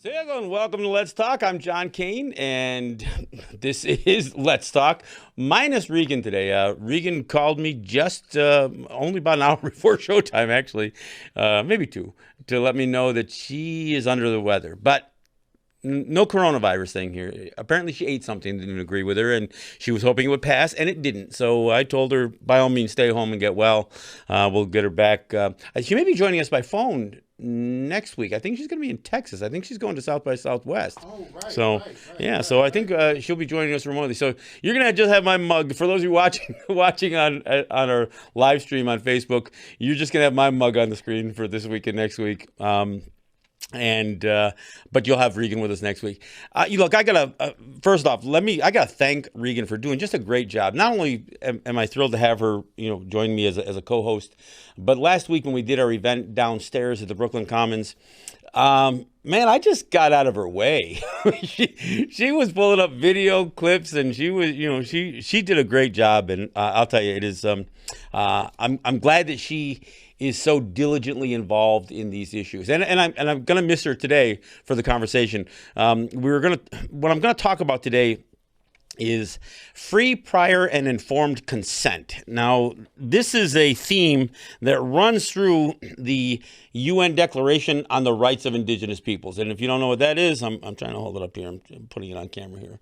So everyone, welcome to Let's Talk. I'm John Kane, and this is Let's Talk, minus Regan today. Regan called me just only about an hour before showtime, actually, maybe two, to let me know that she is under the weather. But no coronavirus thing here. Apparently she ate something that didn't agree with her, and she was hoping it would pass, and it didn't. So I told her, by all means, stay home and get well. We'll get her back. She may be joining us by phone next week. I think she's going to be in Texas. I think she's going to South by Southwest. Oh, right. So, right. So I think she'll be joining us remotely. So you're going to just have my mug. For those of you watching on our live stream on Facebook, you're just going to have my mug on the screen for this week and next week. But you'll have Regan with us next week. Look, I gotta first off, I gotta thank Regan for doing just a great job. Not only am I thrilled to have her, join me as a co-host, but last week when we did our event downstairs at the Brooklyn Commons, man, I just got out of her way. she was pulling up video clips, and she was, she did a great job. And I'll tell you, it is. I'm glad that she is so diligently involved in these issues, and I'm gonna miss her today for the conversation. What I'm gonna talk about today is free, prior, and informed consent. Now, this is a theme that runs through the UN Declaration on the Rights of Indigenous Peoples. And if you don't know what that is, I'm trying to hold it up here. I'm putting it on camera here.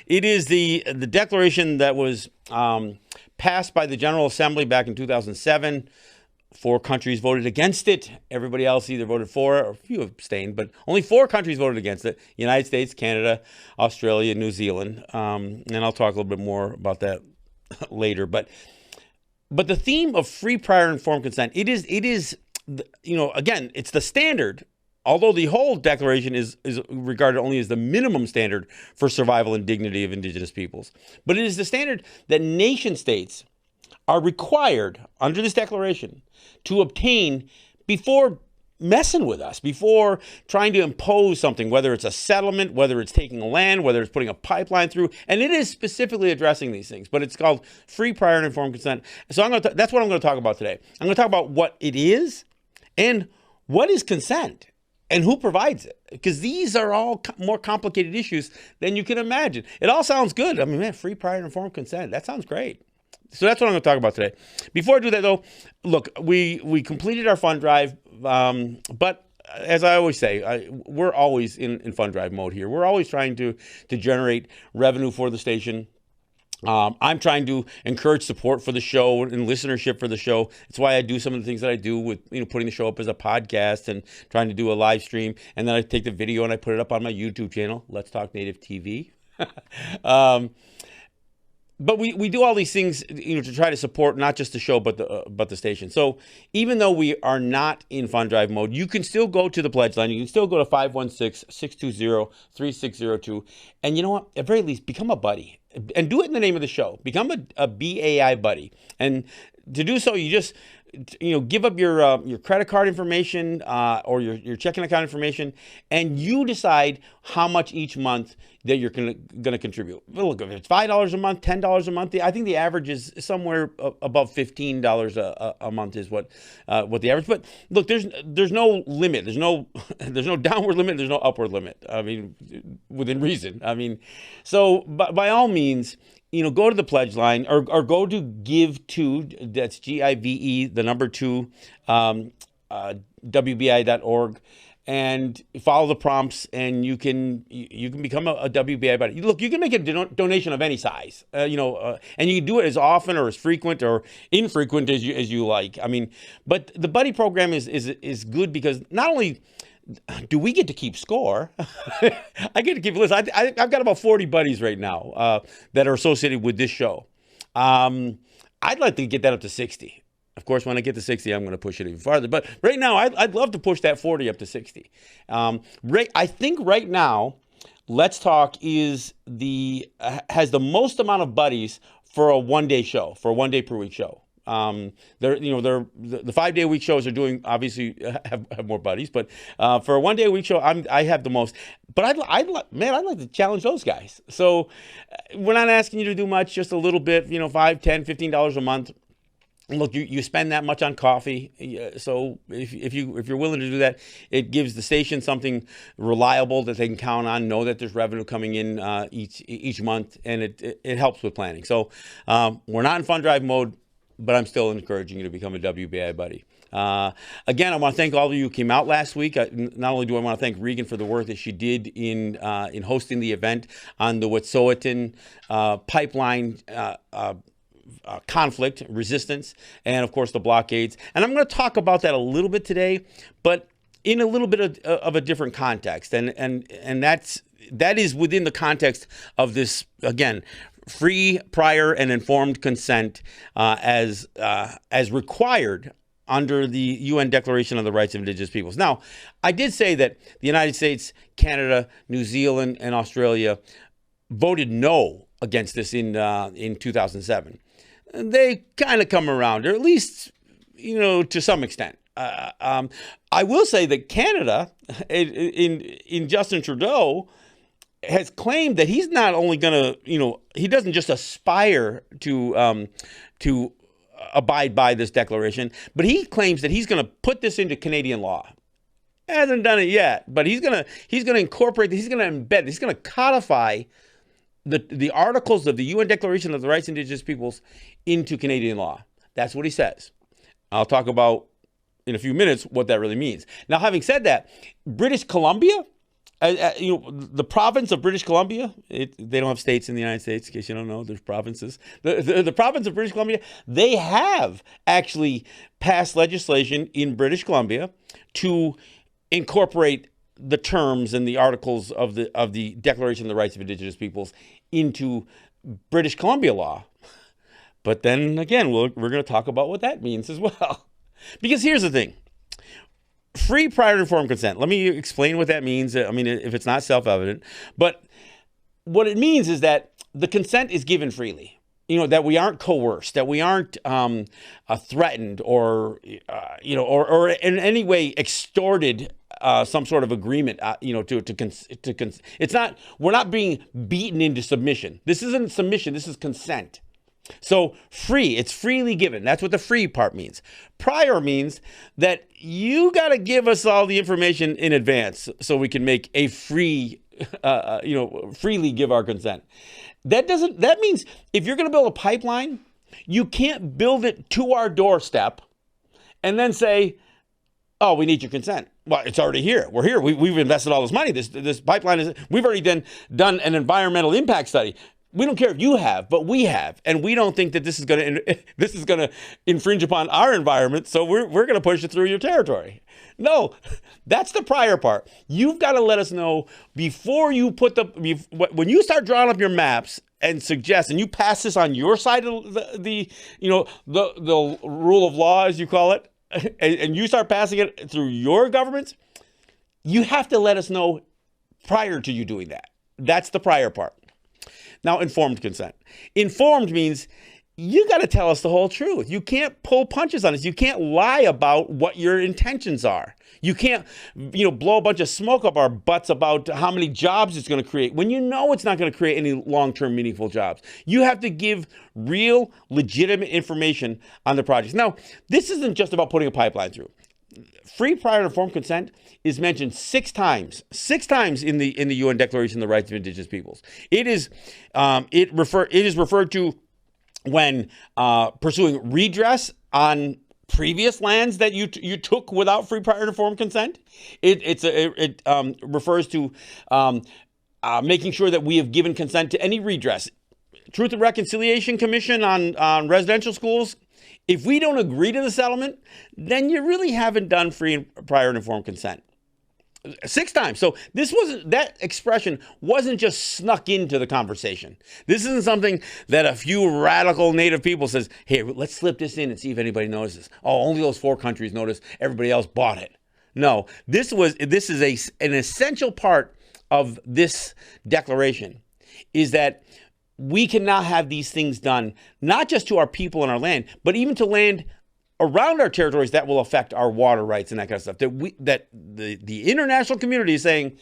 It is the declaration that was passed by the General Assembly back in 2007. 4 countries voted against it. Everybody else either voted for it or a few abstained, but only 4 countries voted against it: United States, Canada, Australia, New Zealand. And I'll talk a little bit more about that later. But the theme of free, prior, and informed consent, it is, again, it's the standard. Although the whole declaration is regarded only as the minimum standard for survival and dignity of indigenous peoples. But it is the standard that nation states are required under this declaration to obtain before messing with us, before trying to impose something, whether it's a settlement, whether it's taking land, whether it's putting a pipeline through. And it is specifically addressing these things, but it's called free, prior, and informed consent. So that's what I'm going to talk about today. I'm going to talk about what it is and what is consent and who provides it, because these are all more complicated issues than you can imagine. It all sounds good. I mean, man, free, prior, and informed consent. That sounds great. So that's what I'm going to talk about today. Before I do that, though, look, we completed our fund drive, but as I always say, we're always in fund drive mode here. We're always trying to generate revenue for the station. I'm trying to encourage support for the show and listenership for the show. It's why I do some of the things that I do with putting the show up as a podcast and trying to do a live stream, and then I take the video and I put it up on my YouTube channel, Let's Talk Native TV. But we do all these things, to try to support not just the show, but the station. So even though we are not in fund drive mode, you can still go to the pledge line. You can still go to 516-620-3602. And you know what? At very least, become a buddy. And do it in the name of the show. Become a BAI buddy. And to do so, you just give up your credit card information or your checking account information, and you decide how much each month that you're going to contribute. Look, if it's $5 a month, $10 a month, I think the average is somewhere above $15 a month is what the average. But look, there's no limit. There's no downward limit. There's no upward limit. I mean, within reason. I mean, so by all means, go to the pledge line or go to Give To. That's GIVE, the number 2, WBAI.org. And follow the prompts, and you can become a WBAI buddy. Look, you can make a donation of any size, and you can do it as often or as frequent or infrequent as you like. I mean, but the buddy program is good because not only do we get to keep score, I get to keep a list. I've got about 40 buddies right now that are associated with this show. I'd like to get that up to 60. Of course, when I get to 60, I'm going to push it even farther. But right now, I'd love to push that 40 up to 60. I think right now, Let's Talk has the most amount of buddies for a one-day show, for a one-day per week show. The 5-day-a-week shows are doing, obviously have more buddies, but for a one-day-a-week show, I have the most. But I'd like to challenge those guys. So we're not asking you to do much, just a little bit, $5, $10, $15 a month. Look, you spend that much on coffee, so if you're willing to do that, it gives the station something reliable that they can count on, know that there's revenue coming in each month, and it helps with planning. So we're not in fund drive mode, but I'm still encouraging you to become a WBAI buddy. Again, I want to thank all of you who came out last week. Not only do I want to thank Regan for the work that she did in hosting the event on the Wet'suwet'en pipeline conflict, resistance, and of course the blockades. And I'm going to talk about that a little bit today, but in a little bit of a different context. And that is within the context of this, again, free, prior, and informed consent as required under the UN Declaration on the Rights of Indigenous Peoples. Now, I did say that the United States, Canada, New Zealand, and Australia voted no against this in 2007. They kind of come around, or at least, to some extent. I will say that Canada, in Justin Trudeau, has claimed that he's not only going to, he doesn't just aspire to abide by this declaration, but he claims that he's going to put this into Canadian law. Hasn't done it yet, but he's going to incorporate this, he's going to embed, he's going to codify the articles of the UN Declaration of the Rights of Indigenous Peoples into Canadian law. That's what he says. I'll talk about in a few minutes what that really means. Now, having said that, British Columbia, the province of British Columbia, they don't have states in the United States, in case you don't know, there's provinces. The province of British Columbia, they have actually passed legislation in British Columbia to incorporate the terms and the articles of the Declaration of the Rights of Indigenous Peoples into British Columbia law. But then again, we're going to talk about what that means as well. Because here's the thing. Free, prior, and informed consent. Let me explain what that means. I mean, if it's not self-evident. But what it means is that the consent is given freely. That we aren't coerced, that we aren't threatened or in any way extorted some sort of agreement, it's not, we're not being beaten into submission. This isn't submission, this is consent. So free, it's freely given. That's what the free part means. Prior means that you got to give us all the information in advance so we can make a freely give our consent. That means if you're going to build a pipeline, you can't build it to our doorstep and then say, oh, we need your consent. Well, it's already here. We're here. We've invested all this money. This pipeline we've already done an environmental impact study. We don't care if you have, but we have, and we don't think that this is going to infringe upon our environment. So we're going to push it through your territory. No, that's the prior part. You've got to let us know before you when you start drawing up your maps and suggest, and you pass this on your side of the rule of law, as you call it, and you start passing it through your governments. You have to let us know prior to you doing that. That's the prior part. Now, informed consent. Informed means you got to tell us the whole truth. You can't pull punches on us. You can't lie about what your intentions are. You can't, blow a bunch of smoke up our butts about how many jobs it's going to create when you know it's not going to create any long-term meaningful jobs. You have to give real, legitimate information on the projects. Now, this isn't just about putting a pipeline through. Free, prior, and informed consent is mentioned six times in the UN Declaration of the Rights of Indigenous Peoples. It is referred to when pursuing redress on previous lands that you took without free, prior, and informed consent. It refers to making sure that we have given consent to any redress. Truth and Reconciliation Commission on residential schools. If we don't agree to the settlement, then you really haven't done free, prior, and informed consent. 6 times. So that expression wasn't just snuck into the conversation. This isn't something that a few radical Native people says, hey, let's slip this in and see if anybody notices. Oh, only those 4 countries noticed. Everybody else bought it. No, this is an essential part of this declaration, is that we cannot have these things done, not just to our people and our land, but even to land around our territories that will affect our water rights and that kind of stuff. That the international community is saying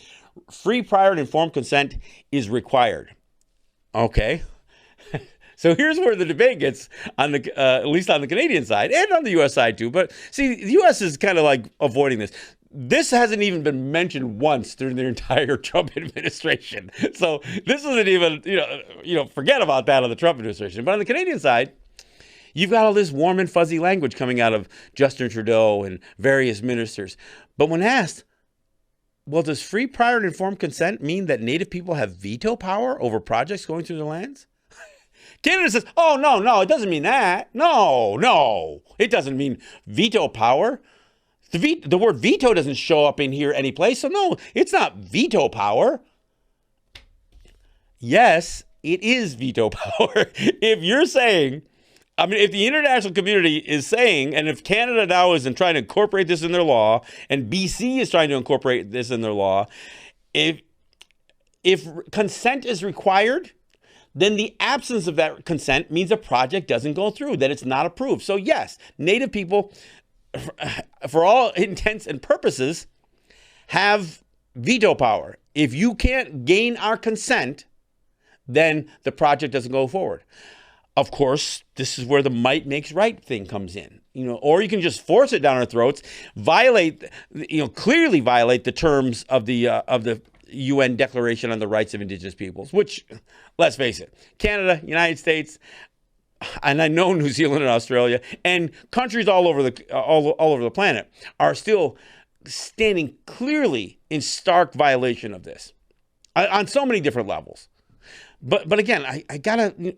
free, prior, and informed consent is required. Okay. So here's where the debate gets on the, at least on the Canadian side and on the U.S. side too. But see, the U.S. is kind of like avoiding this. This hasn't even been mentioned once during the entire Trump administration. So this isn't even, forget about that on the Trump administration. But on the Canadian side, you've got all this warm and fuzzy language coming out of Justin Trudeau and various ministers. But when asked, well, does free, prior, and informed consent mean that Native people have veto power over projects going through their lands? Canada says, oh, no, it doesn't mean that. No, it doesn't mean veto power. The word veto doesn't show up in here anyplace. So no, it's not veto power. Yes, it is veto power. If you're saying, if the international community is saying, and if Canada now is trying to incorporate this in their law, and BC is trying to incorporate this in their law, if consent is required, then the absence of that consent means a project doesn't go through, that it's not approved. So yes, Native people, for all intents and purposes, have veto power. If you can't gain our consent, then the project doesn't go forward. Of course, this is where the might makes right thing comes in, or you can just force it down our throats, clearly violate the terms of the UN Declaration on the Rights of Indigenous Peoples, which, let's face it, Canada, United States, and I know New Zealand and Australia, and countries all over the planet are still standing clearly in stark violation of this on so many different levels. But again, I gotta,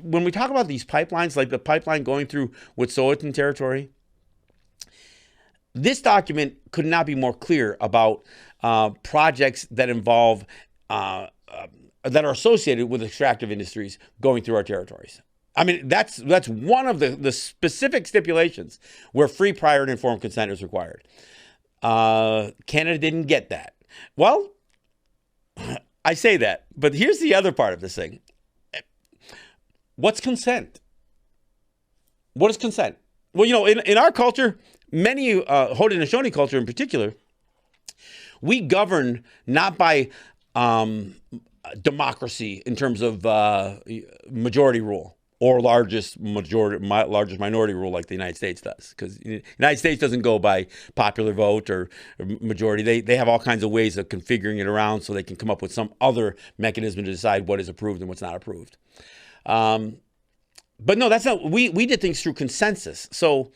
when we talk about these pipelines, like the pipeline going through Wet'suwet'en territory, this document could not be more clear about projects that involve, that are associated with extractive industries going through our territories. That's one of the specific stipulations where free, prior, and informed consent is required. Canada didn't get that. Well, I say that, but here's the other part of this thing. What's consent? What is consent? Well, in our culture, many Haudenosaunee culture in particular, we govern not by democracy in terms of majority rule or largest minority rule like the United States does, because the United States doesn't go by popular vote or majority. They have all kinds of ways of configuring it around so they can come up with some other mechanism to decide what is approved and what's not approved. But no, that's not. We did things through consensus. So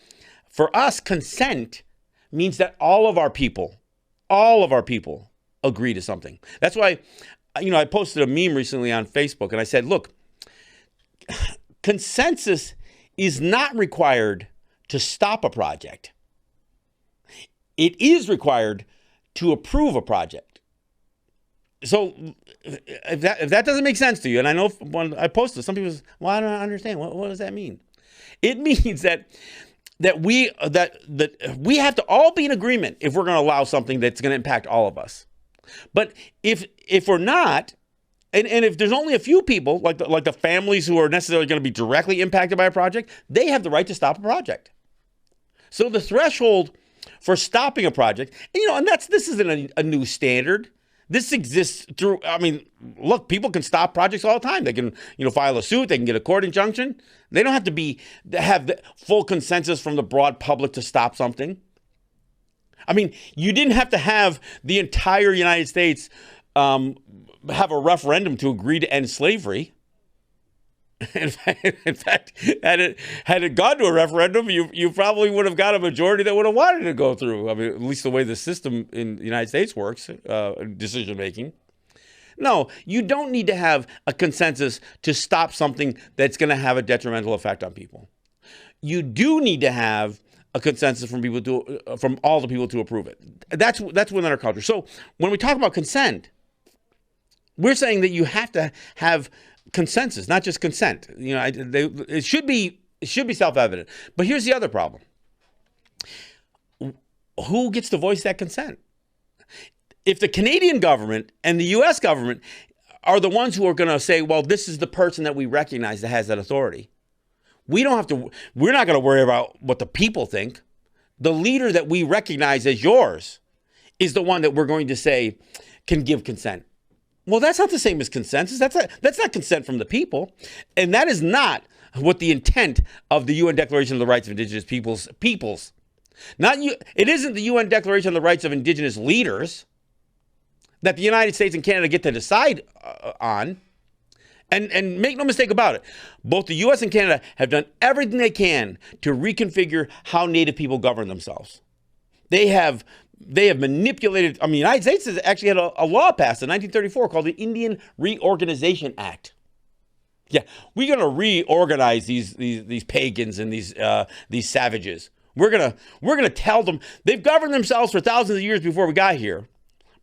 for us, consent means that all of our people agree to something. That's why, I posted a meme recently on Facebook and I said, look, consensus is not required to stop a project. It is required to approve a project. So if that doesn't make sense to you, and I know when I posted, some people say, well, I don't understand. What does that mean? It means that we have to all be in agreement if we're going to allow something that's going to impact all of us. But if we're not, and if there's only a few people, like the families who are necessarily going to be directly impacted by a project, they have the right to stop a project. So the threshold for stopping a project, and this isn't a new standard. This exists through, look, people can stop projects all the time. They can, file a suit. They can get a court injunction. They don't have to have the full consensus from the broad public to stop something. You didn't have to have the entire United States have a referendum to agree to end slavery. In fact, had it gone to a referendum, you probably would have got a majority that would have wanted to go through. At least the way the system in the United States works, decision making. No, you don't need to have a consensus to stop something that's going to have a detrimental effect on people. You do need to have a consensus from all the people to approve it. That's within our culture. So when we talk about consent, we're saying that you have to have consensus, not just consent. It should be self-evident. But here's the other problem. Who gets to voice that consent? If the Canadian government and the U.S. government are the ones who are going to say, well, this is the person that we recognize that has that authority, we're not going to worry about what the people think. The leader that we recognize as yours is the one that we're going to say can give consent. Well, that's not the same as consensus. That's not consent from the people. And that is not what the intent of the UN Declaration of the Rights of Indigenous Peoples. Not you. It isn't the UN Declaration of the Rights of Indigenous Leaders that the United States and Canada get to decide on. And make no mistake about it, both the U.S. and Canada have done everything they can to reconfigure how Native people govern themselves. They have manipulated. I mean, the United States has actually had a law passed in 1934 called the Indian Reorganization Act. Yeah, we're going to reorganize these pagans and these savages. We're gonna tell them they've governed themselves for thousands of years before we got here,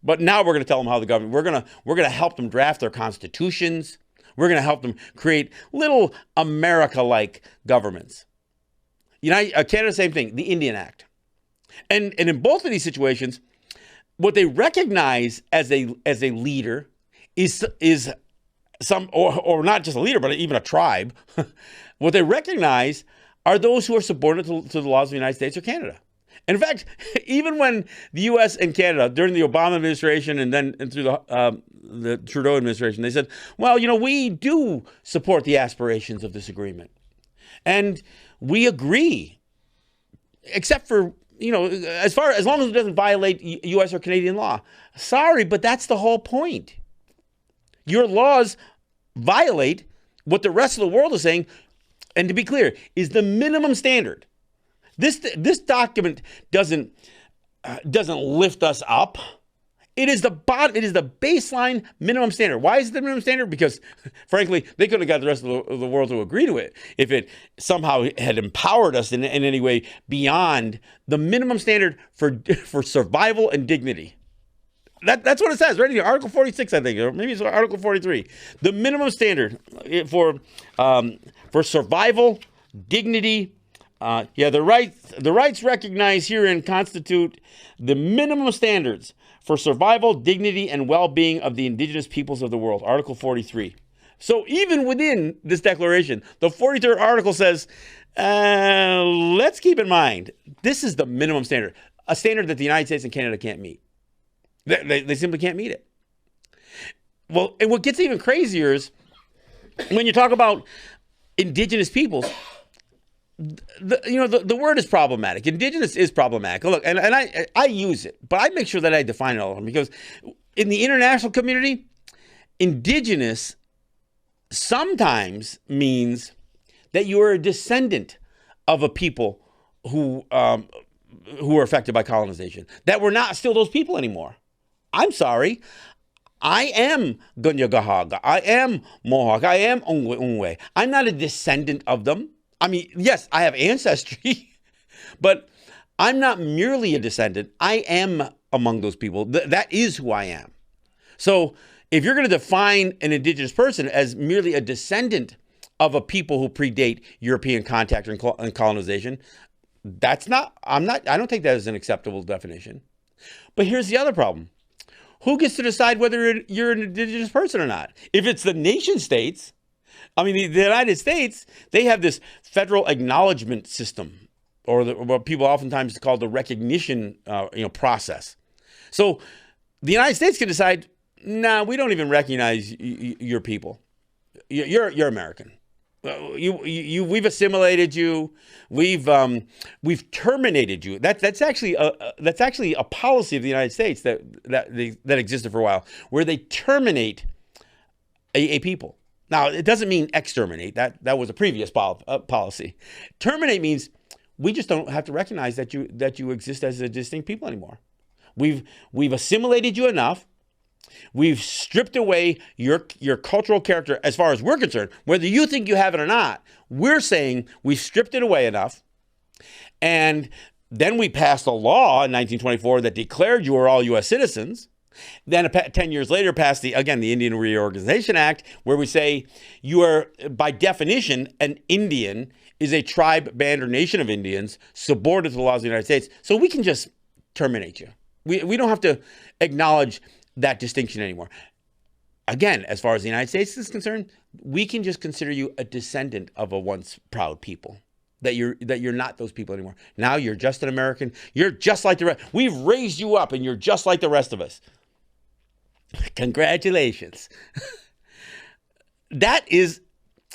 but now we're going to tell them how to govern. We're gonna help them draft their constitutions. We're going to help them create little America-like governments. Canada, same thing, the Indian Act. And in both of these situations, what they recognize as a leader is some, or not just a leader, but even a tribe. What they recognize are those who are subordinate to the laws of the United States or Canada. And in fact, even when the U.S. and Canada, during the Obama administration and through the Trudeau administration, they said, well, we do support the aspirations of this agreement. And we agree, except for, as long as it doesn't violate U.S. or Canadian law. Sorry, but that's the whole point. Your laws violate what the rest of the world is saying, and to be clear, is the minimum standard. This document doesn't lift us up. It is the baseline minimum standard. Why is it the minimum standard? Because, frankly, they could have got the rest of the world to agree to it if it somehow had empowered us in any way beyond the minimum standard for survival and dignity. That's what it says right here, Article 46, I think, or maybe it's Article 43. The minimum standard for survival, dignity. The rights recognized herein constitute the minimum standards for survival, dignity, and well-being of the indigenous peoples of the world, Article 43. So even within this declaration, the 43rd article says, let's keep in mind, this is the minimum standard, a standard that the United States and Canada can't meet. They simply can't meet it. Well, and what gets even crazier is when you talk about indigenous peoples, the word is problematic. Indigenous is problematic. Look, and I use it, but I make sure that I define it all because in the international community, indigenous sometimes means that you are a descendant of a people who were affected by colonization, that we're not still those people anymore. I'm sorry. I am Gunyagahaga. I am Mohawk. I am Ongwe. I'm not a descendant of them. I mean, yes, I have ancestry, but I'm not merely a descendant. I am among those people. That is who I am. So if you're going to define an indigenous person as merely a descendant of a people who predate European contact and colonization, I don't think that is an acceptable definition. But here's the other problem. Who gets to decide whether you're an indigenous person or not? If it's the nation states, I mean, the United States, they have this federal acknowledgement system, or what people oftentimes call the recognition process. So the United States can decide, nah, we don't even recognize your people. You're American. We've assimilated you. We've terminated you. That's actually a policy of the United States that existed for a while, where they terminate a people. Now, it doesn't mean exterminate. That was a previous policy. Terminate means we just don't have to recognize that you exist as a distinct people anymore. We've assimilated you enough. We've stripped away your cultural character as far as we're concerned. Whether you think you have it or not, we're saying we've stripped it away enough. And then we passed a law in 1924 that declared you were all U.S. citizens. Then 10 years later passed the Indian Reorganization Act, where we say you are, by definition, an Indian is a tribe, band, or nation of Indians subordinate to the laws of the United States. So we can just terminate you. We don't have to acknowledge that distinction anymore. Again, as far as the United States is concerned, we can just consider you a descendant of a once proud people. That you're not those people anymore. Now you're just an American. You're just like the rest. We've raised you up, and you're just like the rest of us. Congratulations. That is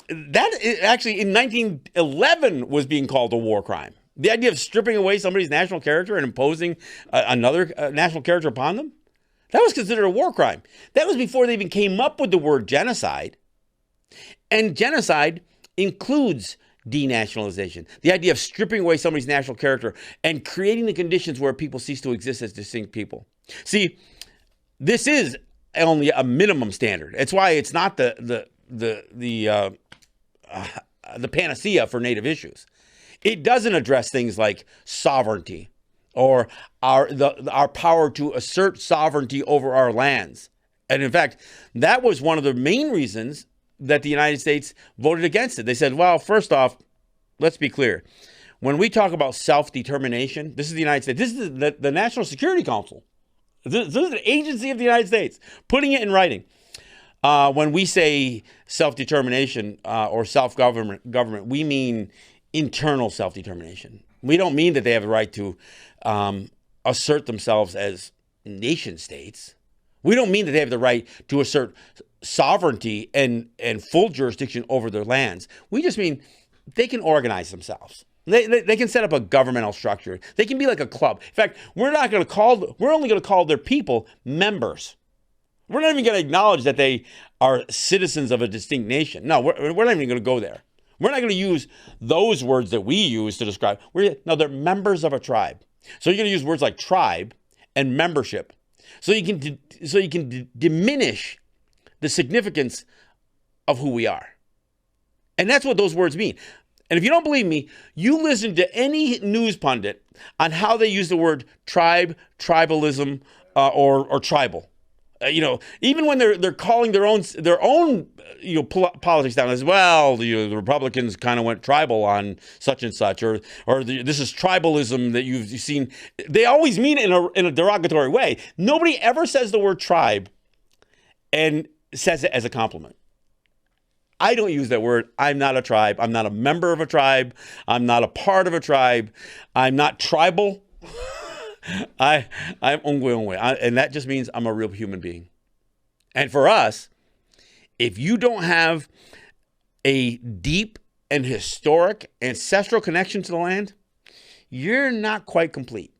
actually in 1911 was being called a war crime. The idea of stripping away somebody's national character and imposing another national character upon them, that was considered a war crime. That was before they even came up with the word genocide. And genocide includes denationalization, the idea of stripping away somebody's national character and creating the conditions where people cease to exist as distinct people. See, this is only a minimum standard. It's why it's not the panacea for Native issues. It doesn't address things like sovereignty or our power to assert sovereignty over our lands. And in fact, that was one of the main reasons that the United States voted against it. They said, well, first off, let's be clear. When we talk about self-determination, this is the United States. This is the National Security Council. This is an agency of the United States putting it in writing. When we say self-determination or self-government, we mean internal self-determination. We don't mean that they have the right to assert themselves as nation states. We don't mean that they have the right to assert sovereignty and full jurisdiction over their lands. We just mean they can organize themselves. They can set up a governmental structure. They can be like a club. In fact, we're only going to call their people members. We're not even going to acknowledge that they are citizens of a distinct nation. No, we're not even going to go there. We're not going to use those words that we use to describe. No, they're members of a tribe. So you're going to use words like tribe and membership. So you can diminish the significance of who we are. And that's what those words mean. And if you don't believe me, you listen to any news pundit on how they use the word tribe, tribalism, or tribal. Even when they're calling their own politics down as well, the Republicans kind of went tribal on such and such, or this is tribalism that you've seen. They always mean it in a derogatory way. Nobody ever says the word tribe and says it as a compliment. I don't use that word. I'm not a tribe. I'm not a member of a tribe. I'm not a part of a tribe. I'm not tribal. I'm ongwe, and that just means I'm a real human being. And for us, if you don't have a deep and historic ancestral connection to the land, you're not quite complete.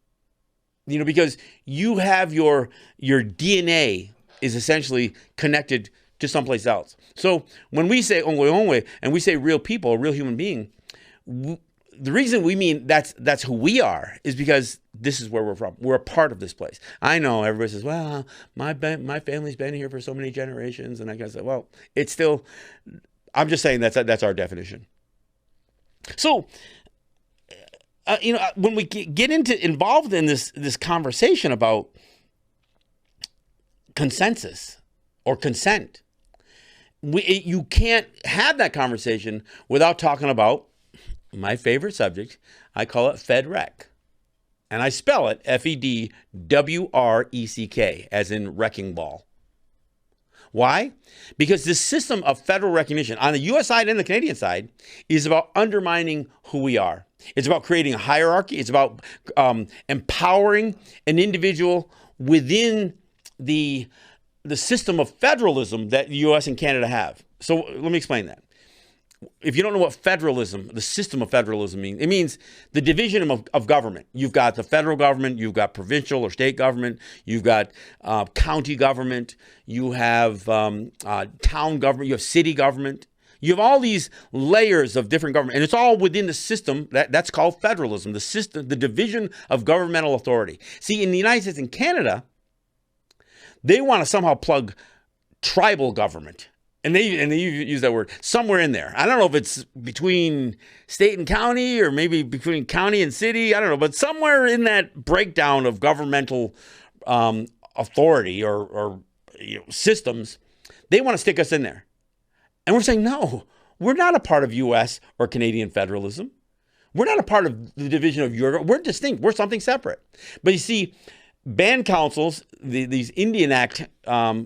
Because you have your DNA is essentially connected to someplace else. So when we say ongwe and we say real people, a real human being, the reason we mean that's who we are is because this is where we're from. We're a part of this place. I know everybody says, well, my family's been here for so many generations. And I can say, well, it's still, I'm just saying that's our definition. So, when we get involved in this conversation about consensus or consent, you can't have that conversation without talking about my favorite subject. I call it FedRec. And I spell it FEDWRECK, as in wrecking ball. Why? Because this system of federal recognition on the U.S. side and the Canadian side is about undermining who we are. It's about creating a hierarchy. It's about empowering an individual within the system of federalism that the U.S. and Canada have. So let me explain that. If you don't know what federalism, the system of federalism means, it means the division of government. You've got the federal government, you've got provincial or state government, you've got county government, you have town government, you have city government. You have all these layers of different government, and it's all within the system that's called federalism, the system, the division of governmental authority. See, in the United States and Canada, they want to somehow plug tribal government. And they use that word somewhere in there. I don't know if it's between state and county or maybe between county and city. I don't know. But somewhere in that breakdown of governmental authority or systems, they want to stick us in there. And we're saying, no, we're not a part of U.S. or Canadian federalism. We're not a part of the division of Europe. We're distinct. We're something separate. But you see, band councils, these Indian Act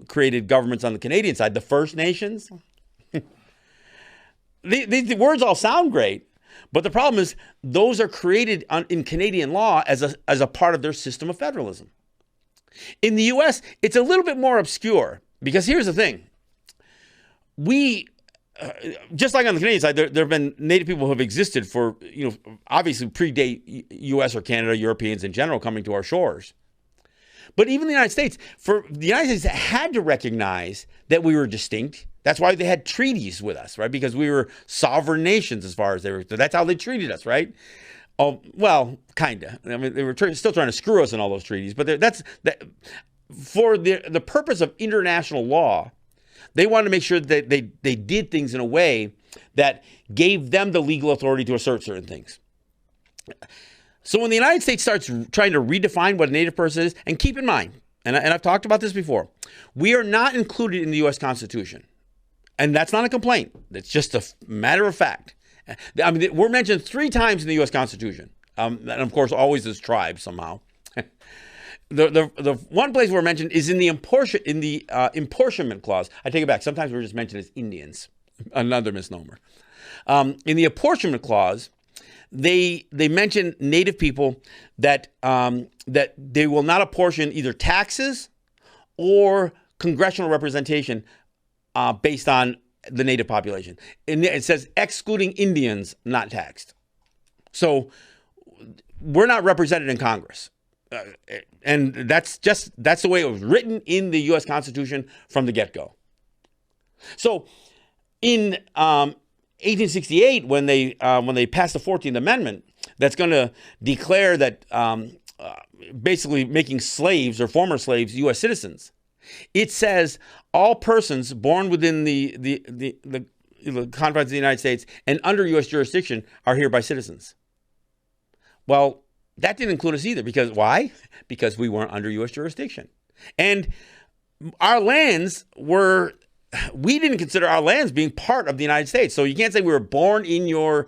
created governments on the Canadian side, the First Nations. The words all sound great, but the problem is those are created in Canadian law as a part of their system of federalism. In the U.S., it's a little bit more obscure because here's the thing. We, just like on the Canadian side, there have been Native people who have existed for, obviously predate U.S. or Canada, Europeans in general coming to our shores. But even the United States, the United States had to recognize that we were distinct. That's why they had treaties with us, right? Because we were sovereign nations as far as they were. So that's how they treated us, right? Oh, well, kind of. I mean, they were still trying to screw us in all those treaties. But for the purpose of international law, they wanted to make sure that they did things in a way that gave them the legal authority to assert certain things. So when the United States starts trying to redefine what a Native person is, and keep in mind, and I've talked about this before, we are not included in the U.S. Constitution. And that's not a complaint. It's just a matter of fact. I mean, we're mentioned 3 times in the U.S. Constitution. And of course, always as tribes somehow. The one place we're mentioned is in the apportionment clause. I take it back. Sometimes we're just mentioned as Indians. Another misnomer. In the apportionment clause, they mention Native people that they will not apportion either taxes or congressional representation based on the Native population. And it says excluding Indians not taxed. So we're not represented in Congress. And that's the way it was written in the U.S. Constitution from the get-go. So in 1868, when they passed the 14th Amendment, that's going to declare that basically making slaves or former slaves U.S. citizens, it says all persons born within the confines of the United States and under U.S. jurisdiction are hereby citizens. Well, that didn't include us either. Because why? Because we weren't under U.S. jurisdiction. And our lands we didn't consider our lands being part of the United States. So you can't say we were born in your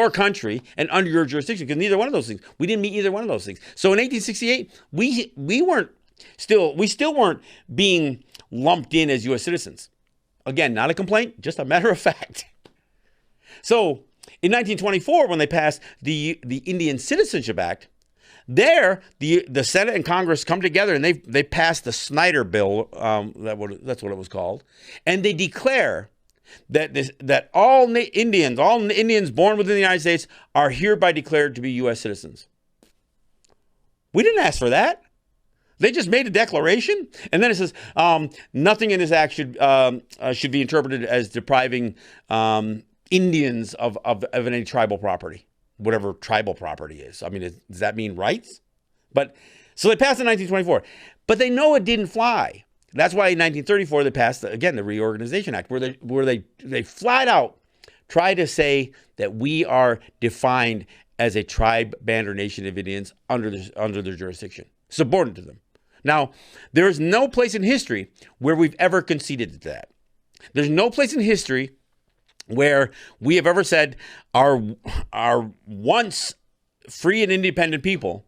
country and under your jurisdiction, because neither one of those things. We didn't meet either one of those things. So in 1868, we still weren't being lumped in as U.S. citizens. Again, not a complaint, just a matter of fact. So in 1924, when they passed the Indian Citizenship Act, the Senate and Congress come together and they passed the Snyder Bill. That's what it was called, and they declare that all Indians born within the United States are hereby declared to be U.S. citizens. We didn't ask for that. They just made a declaration, and then it says nothing in this act should be interpreted as depriving Indians of any tribal property, whatever tribal property is. I mean, does that mean rights? But so they passed in 1924, but they know it didn't fly. That's why in 1934 they passed the Reorganization Act, where they flat out try to say that we are defined as a tribe, band, or nation of Indians under their jurisdiction, subordinate to them. Now, there is no place in history where we've ever conceded to that. There's no place in history where we have ever said our once free and independent people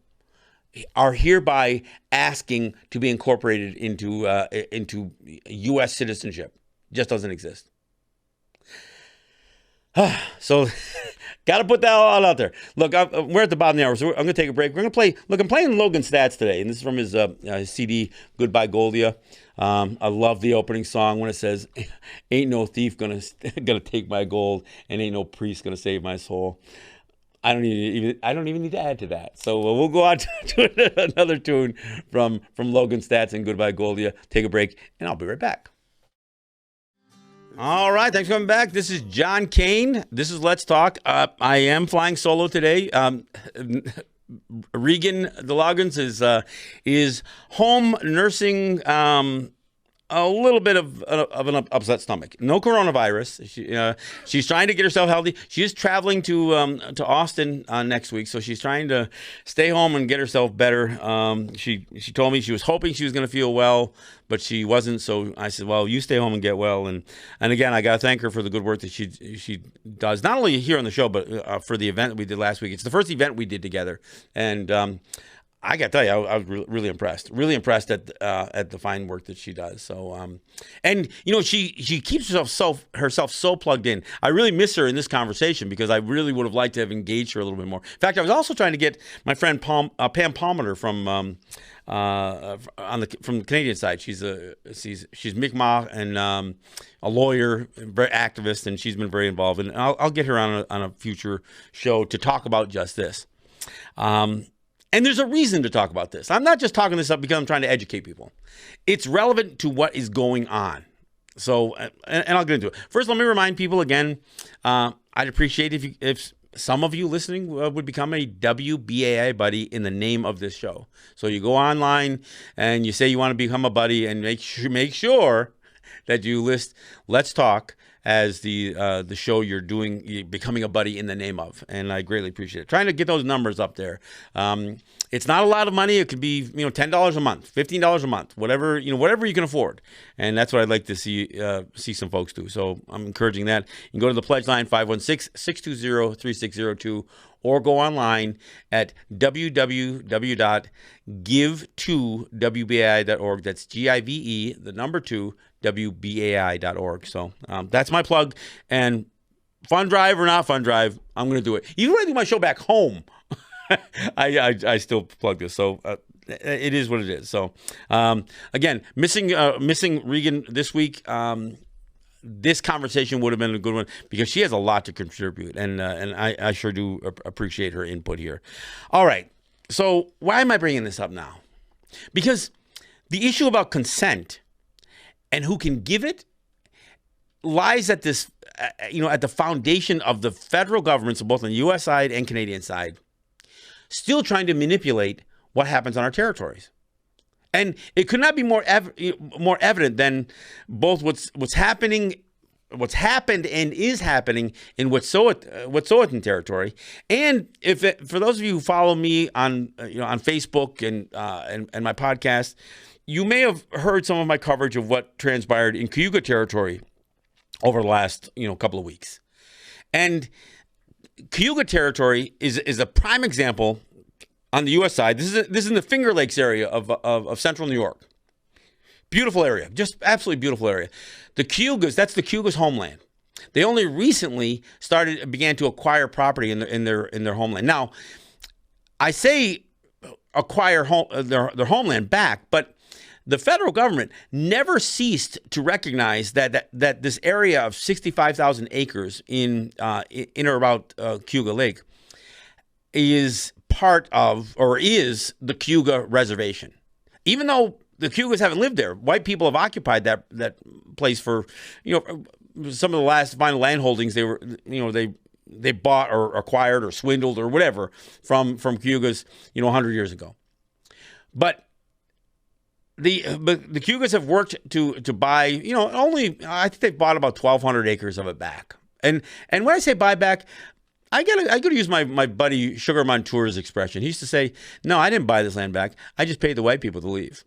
are hereby asking to be incorporated into U.S. citizenship. Just doesn't exist. So, got to put that all out there. Look, we're at the bottom of the hour, so I'm going to take a break. We're going to play. Look, I'm playing Logan Stats today, and this is from his CD, Goodbye Goldia. I love the opening song when it says, "Ain't no thief gonna take my gold, and ain't no priest gonna save my soul." I don't even need to add to that. So we'll go on to another tune from Logan Stats and Goodbye Goldia. Take a break, and I'll be right back. All right, thanks for coming back. This is John Kane. This is Let's Talk. I am flying solo today. Regan DeLoggins is home nursing a little bit of an upset stomach. No coronavirus. She's trying to get herself healthy. She is traveling to Austin next week, so she's trying to stay home and get herself better. She told me she was hoping she was going to feel well, but she wasn't. So I said, "Well, you stay home and get well." And again, I got to thank her for the good work that she does, not only here on the show, but for the event that we did last week. It's the first event we did together, and I got to tell you, I was really impressed. Really impressed at the fine work that she does. So, and you know, she keeps herself so plugged in. I really miss her in this conversation because I really would have liked to have engaged her a little bit more. In fact, I was also trying to get my friend Pam Palmater from the Canadian side. She's Mi'kmaq and a lawyer, very activist, and she's been very involved. And I'll get her on a future show to talk about just this. And there's a reason to talk about this. I'm not just talking this up because I'm trying to educate people. It's relevant to what is going on. So, and I'll get into it. First, let me remind people again, I'd appreciate if some of you listening would become a WBAI buddy in the name of this show. So you go online and you say you want to become a buddy, and make sure that you list Let's Talk as the show you're becoming a buddy in the name of, and I greatly appreciate it. Trying to get those numbers up there. It's not a lot of money. It could be $10 a month, $15 a month, whatever you can afford, and that's what I'd like to see some folks do. So I'm encouraging that. You can go to the pledge line 516-620-3602, or go online at www.give2wbai.org. That's GIVE, the number 2, WBAI.org. So that's my plug. And fun drive or not fun drive, I'm going to do it. Even when I do my show back home, I still plug this. So it is what it is. So again, missing Regan this week. This conversation would have been a good one because she has a lot to contribute, and I sure do appreciate her input here. All right. So why am I bringing this up now? Because the issue about consent and who can give it lies at this, at the foundation of the federal government, so both on the U.S. side and Canadian side, still trying to manipulate what happens on our territories. And it could not be more evident than both what's happened and is happening in Wet'suwet'en territory. And for those of you who follow me on Facebook and my podcast, you may have heard some of my coverage of what transpired in Cayuga territory over the last couple of weeks. And Cayuga territory is a prime example on the U.S. side. This is in the Finger Lakes area of central New York. Beautiful area, just absolutely beautiful area. The Cayugas, that's the Cayugas' homeland. They only recently began to acquire property in their homeland. Now, I say acquire their homeland back, but the federal government never ceased to recognize that this area of 65,000 acres in or about Cayuga Lake is part of, or is, the Cayuga Reservation. Even though the Cayugas haven't lived there, white people have occupied that place for some of the last final land holdings they bought or acquired or swindled or whatever from Cayugas 100 years ago. But the Cayugas have worked to buy, I think they've bought about 1,200 acres of it back. And when I say buy back, I gotta use my buddy Sugar Montour's expression. He used to say, "No, I didn't buy this land back. I just paid the white people to leave."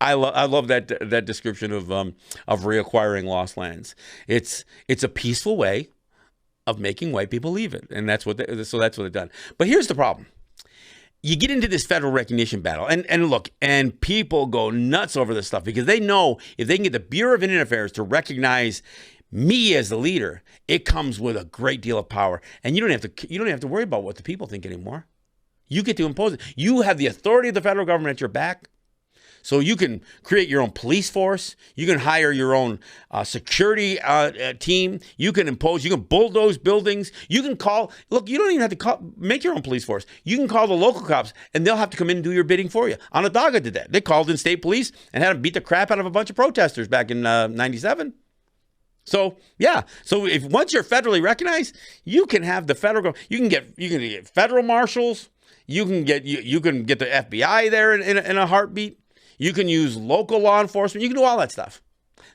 I love that description of reacquiring lost lands. It's a peaceful way of making white people leave it, and that's what they've done. But here's the problem. You get into this federal recognition battle, and people go nuts over this stuff because they know if they can get the Bureau of Indian Affairs to recognize me as the leader, it comes with a great deal of power, and you don't have to worry about what the people think anymore. You get to impose it. You have the authority of the federal government at your back. So you can create your own police force. You can hire your own security team. You can bulldoze buildings. You can you don't even have to make your own police force. You can call the local cops, and they'll have to come in and do your bidding for you. Onondaga did that. They called in state police and had them beat the crap out of a bunch of protesters back in 97. So yeah, if once you're federally recognized, you can have the federal government. You can get federal marshals. You can get the FBI there in a heartbeat. You can use local law enforcement. You can do all that stuff.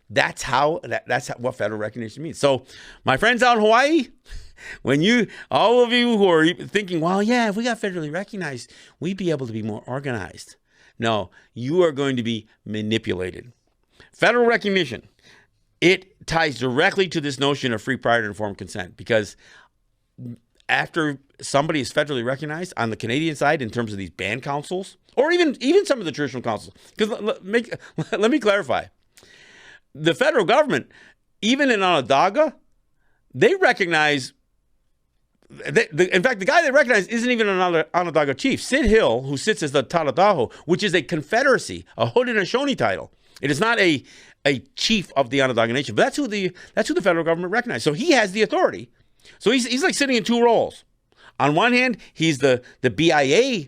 That's what federal recognition means. So, my friends out in Hawaii, all of you who are thinking, well, yeah, if we got federally recognized, we'd be able to be more organized. No, you are going to be manipulated. Federal recognition, it ties directly to this notion of free, prior, and informed consent, because after somebody is federally recognized on the Canadian side in terms of these band councils, or even some of the traditional councils. Because let me clarify. The federal government, even in Onondaga, they recognize, in fact, the guy they recognize isn't even an Onondaga chief. Sid Hill, who sits as the Taladaho, which is a confederacy, a Haudenosaunee title. It is not a chief of the Onondaga Nation, but that's who the federal government recognizes. So he has the authority. So he's like sitting in two roles. On one hand, he's the BIA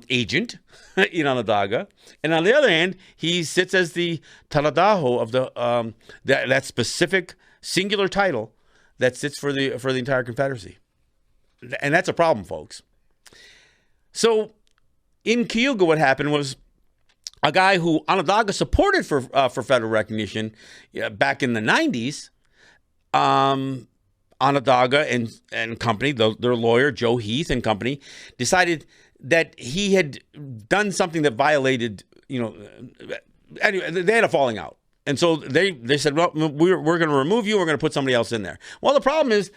agent in Onondaga, and on the other hand, he sits as the Taladaho of the that specific singular title that sits for the entire Confederacy, and that's a problem, folks. So in Cayuga, what happened was a guy who Onondaga supported for federal recognition back in the 90s. Onondaga and company, their lawyer, Joe Heath and company, decided that he had done something that violated, anyway, they had a falling out. And so they said, well, we're going to remove you. We're going to put somebody else in there. Well, the problem is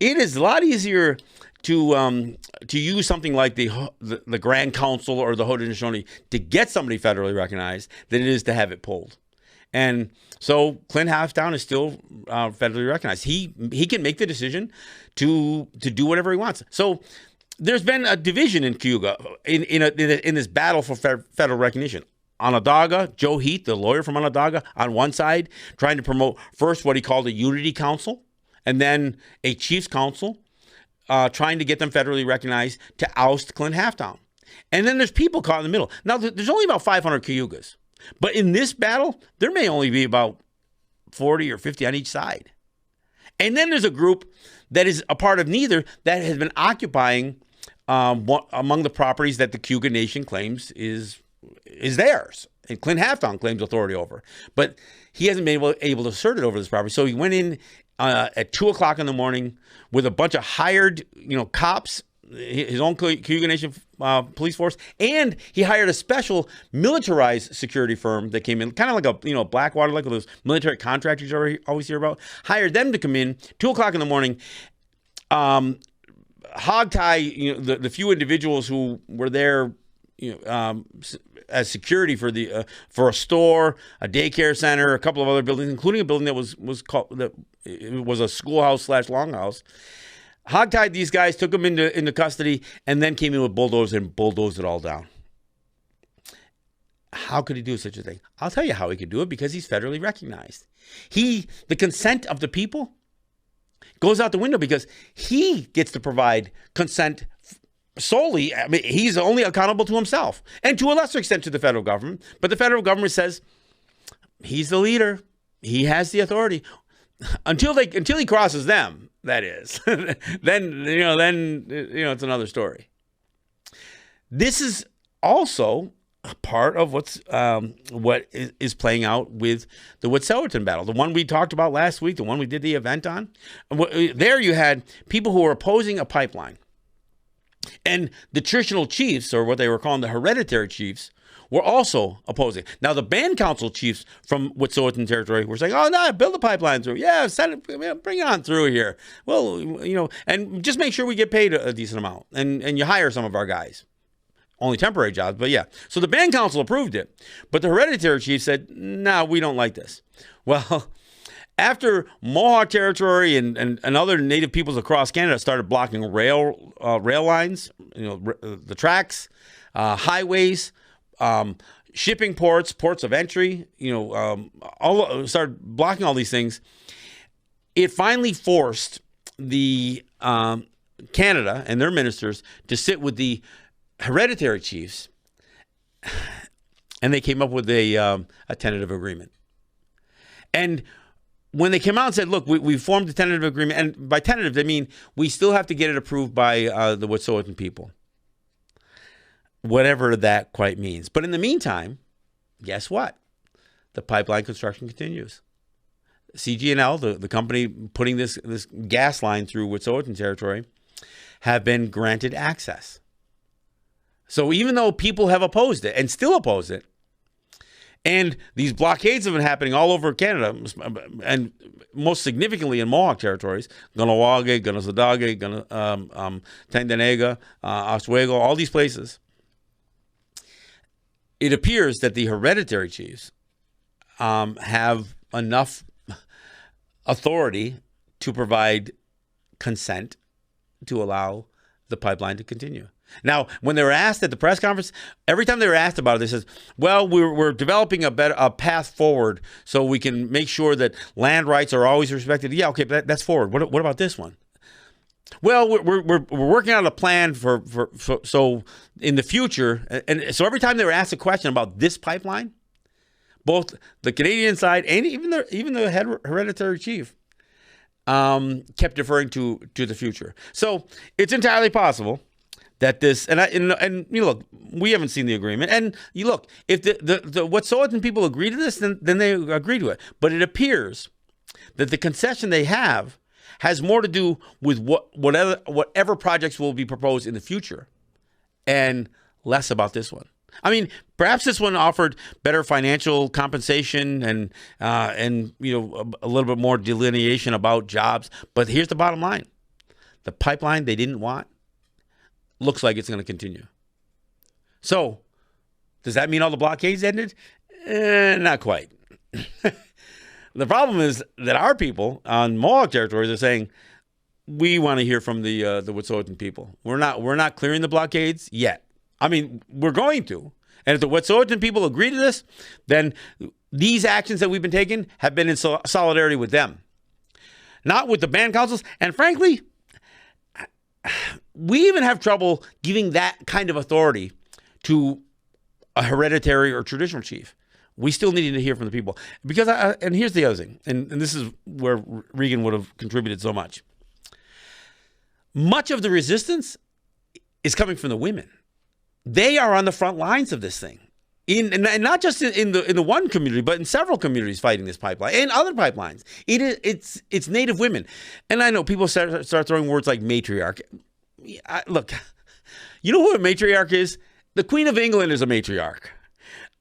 it is a lot easier to use something like the Grand Council or the Haudenosaunee to get somebody federally recognized than it is to have it pulled. And so Clint Halftown is still federally recognized. He can make the decision to do whatever he wants. So there's been a division in Cayuga in this battle for federal recognition. Onondaga, Joe Heath, the lawyer from Onondaga, on one side, trying to promote first what he called a unity council, and then a chiefs council, trying to get them federally recognized to oust Clint Halftown. And then there's people caught in the middle. Now, there's only about 500 Cayugas. But in this battle, there may only be about 40 or 50 on each side. And then there's a group that is a part of neither that has been occupying among the properties that the Cayuga Nation claims is theirs. And Clint Halftown claims authority over. But he hasn't been able to assert it over this property. So he went in at 2 o'clock in the morning with a bunch of hired cops, his own Cayuga Nation police force, and he hired a special militarized security firm that came in, kind of like a Blackwater, like those military contractors you always hear about. Hired them to come in 2 o'clock in the morning, hogtie the few individuals who were there as security for a store, a daycare center, a couple of other buildings, including a building that was called it was a schoolhouse / longhouse. Hogtied these guys, took them into custody, and then came in with bulldozers and bulldozed it all down. How could he do such a thing? I'll tell you how he could do it, because he's federally recognized. The consent of the people goes out the window because he gets to provide consent solely. I mean, he's only accountable to himself and to a lesser extent to the federal government. But the federal government says he's the leader. He has the authority until he crosses them. That is, then it's another story. This is also a part of what is playing out with the Wet'suwet'en battle, the one we talked about last week, the one we did the event on. There you had people who were opposing a pipeline, and the traditional chiefs, or what they were calling the hereditary chiefs, were also opposing. Now, the band council chiefs from Wet'suwet'en territory were saying, oh, no, build the pipeline through. Yeah, bring it on through here. Well, and just make sure we get paid a decent amount. And you hire some of our guys. Only temporary jobs, but yeah. So the band council approved it. But the hereditary chief said, no, we don't like this. Well, after Mohawk territory and other native peoples across Canada started blocking rail lines, the tracks, highways, shipping ports of entry, started blocking all these things. It finally forced the Canada and their ministers to sit with the hereditary chiefs, and they came up with a tentative agreement. And when they came out and said, look, we formed a tentative agreement, and by tentative, they mean we still have to get it approved by the Wet'suwet'en people. Whatever that quite means. But in the meantime, guess what? The pipeline construction continues. CG&L, the company putting this gas line through Wet'suwet'en territory, have been granted access. So even though people have opposed it and still oppose it, And these blockades have been happening all over Canada, and most significantly in Mohawk territories, Ganawage, Ganasodage, Tyendinaga, Oswego, all these places. It appears that the hereditary chiefs have enough authority to provide consent to allow the pipeline to continue. Now, when they were asked at the press conference, every time they were asked about it, they said, well, we're developing a path forward so we can make sure that land rights are always respected. Yeah, okay, but that's forward. What about this one? Well, we're working on a plan for so in the future. And so every time they were asked a question about this pipeline, both the Canadian side and even the hereditary chief kept deferring to the future. So it's entirely possible that this, and you look, we haven't seen the agreement, and you look, if the Wet'suwet'en people agree to this, then they agree to it. But it appears that the concession they have has more to do with whatever projects will be proposed in the future, and less about this one. I mean, perhaps this one offered better financial compensation and you know, a little bit more delineation about jobs. But here's the bottom line: the pipeline they didn't want looks like it's going to continue. So, does that mean all the blockades ended? Not quite. The problem is that our people on Mohawk territories are saying, we want to hear from the Wet'suwet'en people. We're not clearing the blockades yet. I mean, we're going to. And if the Wet'suwet'en people agree to this, then these actions that we've been taking have been in solidarity with them, not with the band councils. And frankly, we even have trouble giving that kind of authority to a hereditary or traditional chief. We still need to hear from the people. Because, and here's the other thing, and this is where Regan would have contributed so much. Much of the resistance is coming from the women. They are on the front lines of this thing. And not just in the one community, but in several communities fighting this pipeline and other pipelines. It's Native women. And I know people start throwing words like matriarch. Look, you know who a matriarch is? The Queen of England is a matriarch.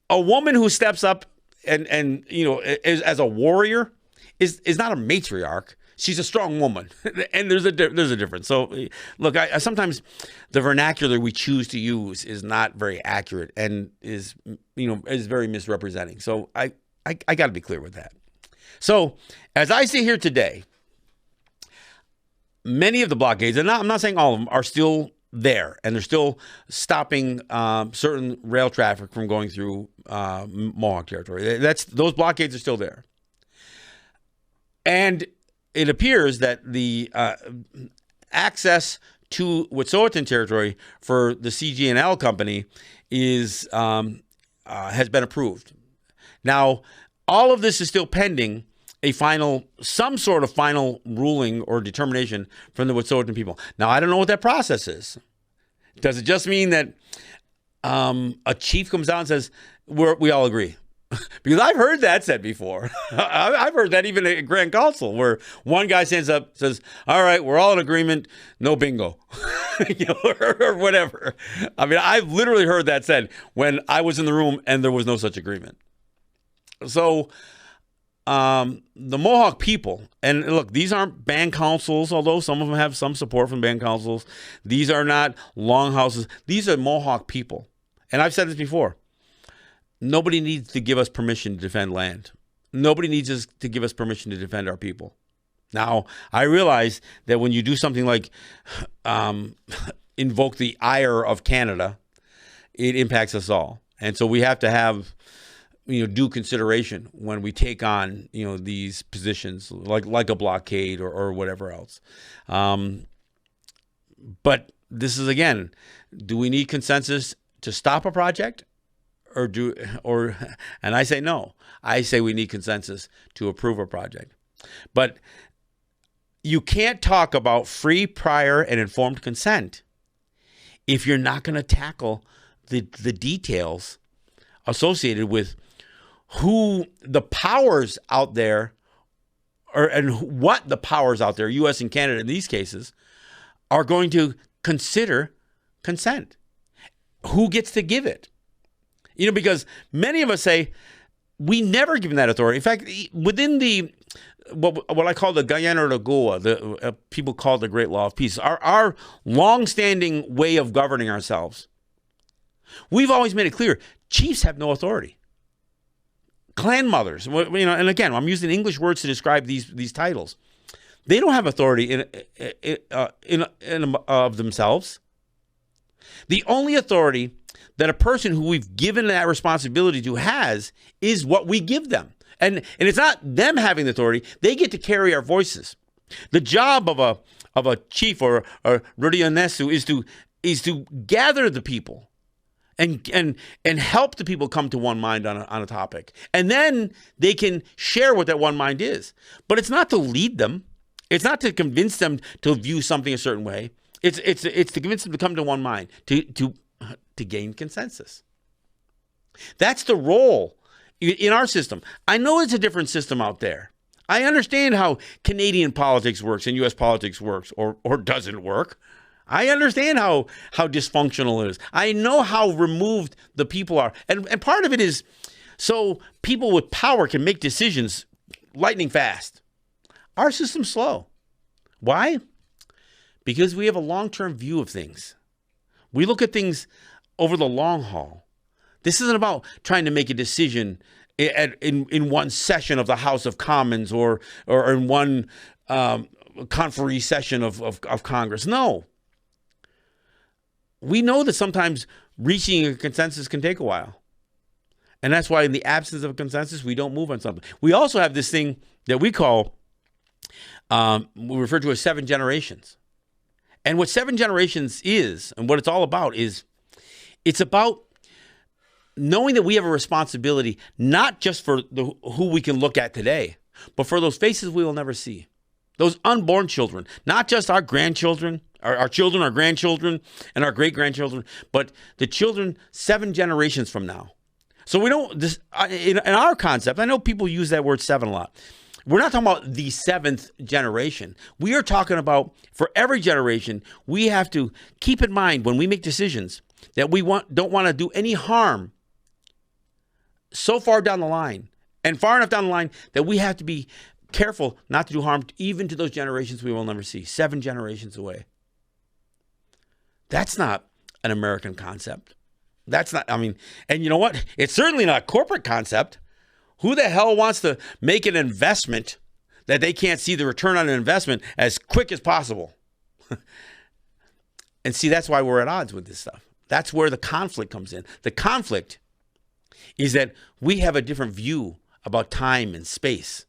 A woman who steps up and you know, as a warrior is not a matriarch. She's a strong woman, and there's a difference. So, look, I sometimes the vernacular we choose to use is not very accurate and is very misrepresenting. So I got to be clear with that. So as I sit here today, many of the blockades, and I'm not saying all of them, are still there, and they're still stopping certain rail traffic from going through Mohawk territory. Those blockades are still there, and it appears that the access to Wet'suwet'en territory for the CG&L company has been approved. Now, all of this is still pending some sort of final ruling or determination from the Wet'suwet'en people. Now, I don't know what that process is. Does it just mean that a chief comes out and says, we all agree? Because I've heard that said before. I've heard that even at Grand Council, where one guy stands up, says, all right, we're all in agreement, no bingo, or whatever. I mean, I've literally heard that said when I was in the room and there was no such agreement. So the Mohawk people, and look, these aren't band councils, although some of them have some support from band councils. These are not longhouses. These are Mohawk people. And I've said this before. Nobody needs to give us permission to defend land. Nobody needs to give us permission to defend our people. Now, I realize that when you do something like invoke the ire of Canada, it impacts us all. And so we have to have due consideration when we take on these positions like a blockade or whatever else. But this is, again, do we need consensus to stop a project? And I say no. I say we need consensus to approve a project. But you can't talk about free, prior, and informed consent if you're not going to tackle the details associated with who the powers out there and what the powers out there, U.S. and Canada in these cases, are going to consider consent. Who gets to give it? Because many of us say, We never give them that authority. In fact, within the what I call the Guyana de Goa, the people call it the Great Law of Peace, our long-standing way of governing ourselves, we've always made it clear, chiefs have no authority. Clan mothers, and again, I'm using English words to describe these titles. They don't have authority in of themselves. The only authority that a person who we've given that responsibility to has is what we give them. And it's not them having the authority. They get to carry our voices. The job of a chief or Rudionesu is to gather the people and help the people come to one mind on a topic. And then they can share what that one mind is. But it's not to lead them. It's not to convince them to view something a certain way. It's to convince them to come to one mind, to gain consensus. That's the role in our system. I know it's a different system out there. I understand how Canadian politics works and U.S. politics works or doesn't work. I understand how dysfunctional it is. I know how removed the people are. And part of it is so people with power can make decisions lightning fast. Our system's slow. Why? Because we have a long-term view of things. We look at things over the long haul. This isn't about trying to make a decision in one session of the House of Commons or in one conferee session of Congress. No. We know that sometimes reaching a consensus can take a while. And that's why in the absence of a consensus, we don't move on something. We also have this thing that we call, we refer to as 7 generations. And what 7 generations is, and what it's all about is, it's about knowing that we have a responsibility, not just for who we can look at today, but for those faces we will never see. Those unborn children, not just our grandchildren, our children, our grandchildren, and our great-grandchildren, but the children 7 generations from now. So we don't, in our concept, I know people use that word 7 a lot. We're not talking about the 7th generation. We are talking about, for every generation, we have to keep in mind when we make decisions that we don't want to do any harm so far down the line and far enough down the line that we have to be careful not to do harm even to those generations we will never see, 7 generations away. That's not an American concept. That's not, and you know what? It's certainly not a corporate concept. Who the hell wants to make an investment that they can't see the return on an investment as quick as possible? And see, that's why we're at odds with this stuff. That's where the conflict comes in. The conflict is that we have a different view about time and space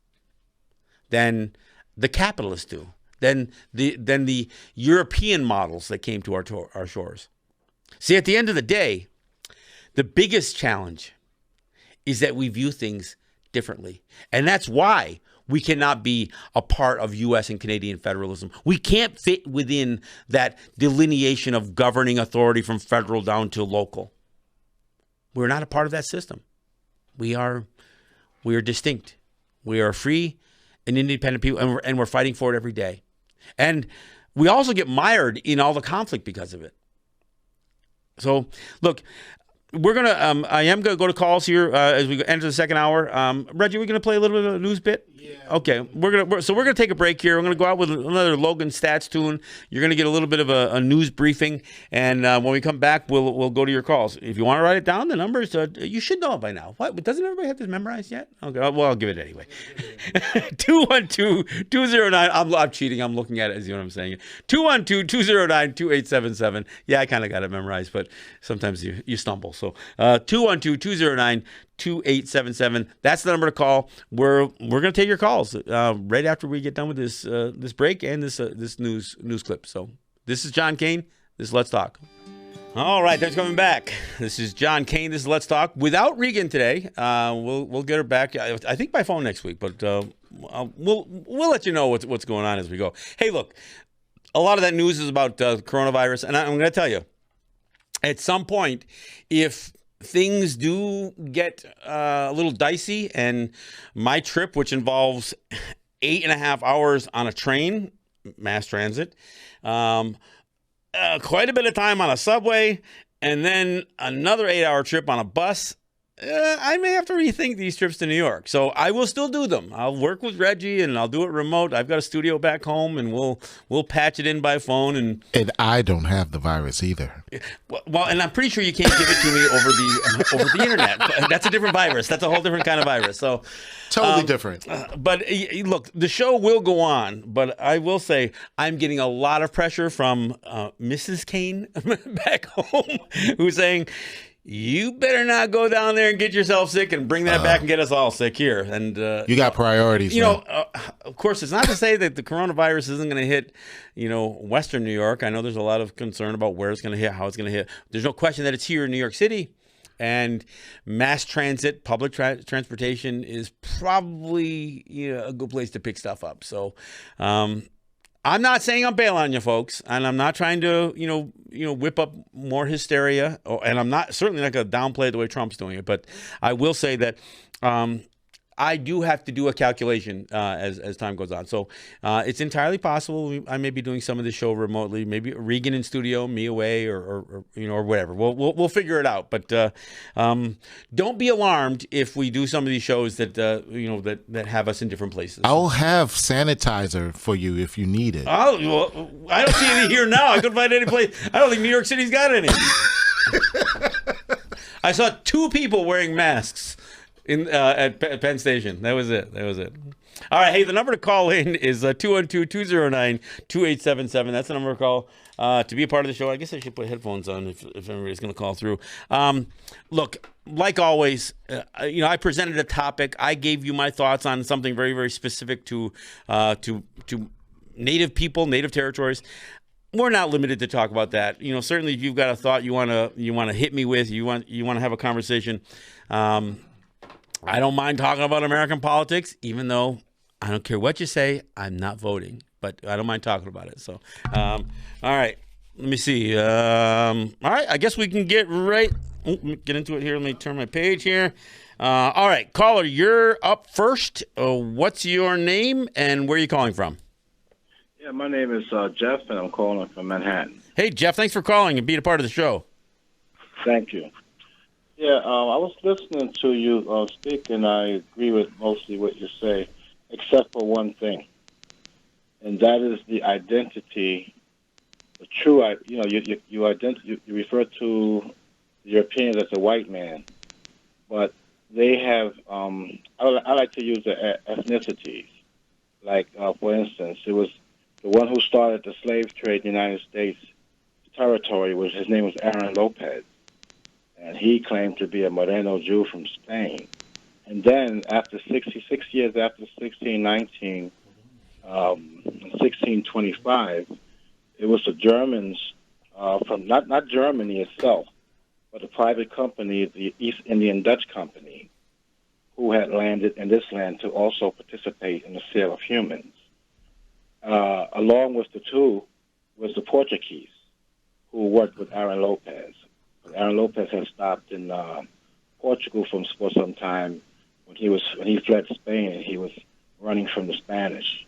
than the capitalists do, than the European models that came to our shores. See, at the end of the day, the biggest challenge is that we view things differently. And that's why we cannot be a part of U.S. and Canadian federalism. We can't fit within that delineation of governing authority from federal down to local. We're not a part of that system. We are distinct. We are free and independent people, and we're fighting for it every day. And we also get mired in all the conflict because of it. So, look, we're going to, I am going to go to calls here as we enter the second hour. Reggie, we're going to play a little bit of a news bit? Yeah. Okay. We're going to take a break here. We're going to go out with another Logan Stats tune. You're going to get a little bit of a news briefing. And when we come back, we'll go to your calls. If you want to write it down, the numbers, you should know it by now. What? Doesn't everybody have this memorized yet? Okay. Well, I'll give it anyway. 212-209. I'm cheating. I'm looking at it as you know what I'm saying. 212-209-2877. Yeah, I kind of got it memorized, but sometimes you stumble. So 212-209-2877. That's the number to call. We're going to take your calls right after we get done with this break and this news clip. So this is John Kane. This is Let's Talk. All right, thanks for coming back. This is John Kane. This is Let's Talk. Without Regan today, we'll get her back. I think by phone next week, but we'll let you know what's going on as we go. Hey, look, a lot of that news is about coronavirus, and I'm going to tell you, at some point, if things do get a little dicey and my trip, which involves 8.5 hours on a train, mass transit, quite a bit of time on a subway, and then another 8-hour trip on a bus, I may have to rethink these trips to New York. So I will still do them. I'll work with Reggie and I'll do it remote. I've got a studio back home and we'll patch it in by phone. And I don't have the virus either. Well, and I'm pretty sure you can't give it to me over the internet. That's a different virus. That's a whole different kind of virus. So totally different. But look, the show will go on. But I will say I'm getting a lot of pressure from Mrs. Kane back home, who's saying, you better not go down there and get yourself sick and bring that back and get us all sick here. And you got priorities. You know, of course, it's not to say that the coronavirus isn't going to hit, Western New York. I know there's a lot of concern about where it's going to hit, how it's going to hit. There's no question that it's here in New York City. And mass transit, public transportation is probably a good place to pick stuff up. So I'm not saying I'm bailing on you folks, and I'm not trying to, whip up more hysteria, and I'm certainly not going to downplay the way Trump's doing it. But I will say that I do have to do a calculation as time goes on. So it's entirely possible I may be doing some of the show remotely, maybe Regan in studio, me away, or whatever. We'll figure it out. But don't be alarmed if we do some of these shows that that have us in different places. I'll have sanitizer for you if you need it. Oh, well, I don't see any here now. I couldn't find any place. I don't think New York City's got any. I saw 2 people wearing masks at Penn Station. That was it. All right. Hey, the number to call in is 212-209-2877. That's the number to call to be a part of the show. I guess I should put headphones on if everybody's going to call through. Look, like always, I presented a topic. I gave you my thoughts on something very, very specific to Native people, Native territories. We're not limited to talk about that. Certainly if you've got a thought you want to hit me with, you want to have a conversation. I don't mind talking about American politics, even though I don't care what you say, I'm not voting. But I don't mind talking about it. So, all right. Let me see. All right. I guess we can get into it here. Let me turn my page here. All right. Caller, you're up first. What's your name and where are you calling from? Yeah, my name is Jeff, and I'm calling from Manhattan. Hey, Jeff. Thanks for calling and being a part of the show. Thank you. Yeah, I was listening to you speak, and I agree with mostly what you say, except for one thing, and that is the identity, the true. You refer to the Europeans as a white man, but they have. I like to use the ethnicities, like for instance, it was the one who started the slave trade in the United States territory. His name was Aaron Lopez. And he claimed to be a Moreno Jew from Spain. And then, after 66 years after 1619, 1625, it was the Germans from not Germany itself, but a private company, the East Indian Dutch Company, who had landed in this land to also participate in the sale of humans. Along with the two was the Portuguese, who worked with Aaron Lopez. Aaron Lopez had stopped in Portugal for some time when he fled Spain and he was running from the Spanish.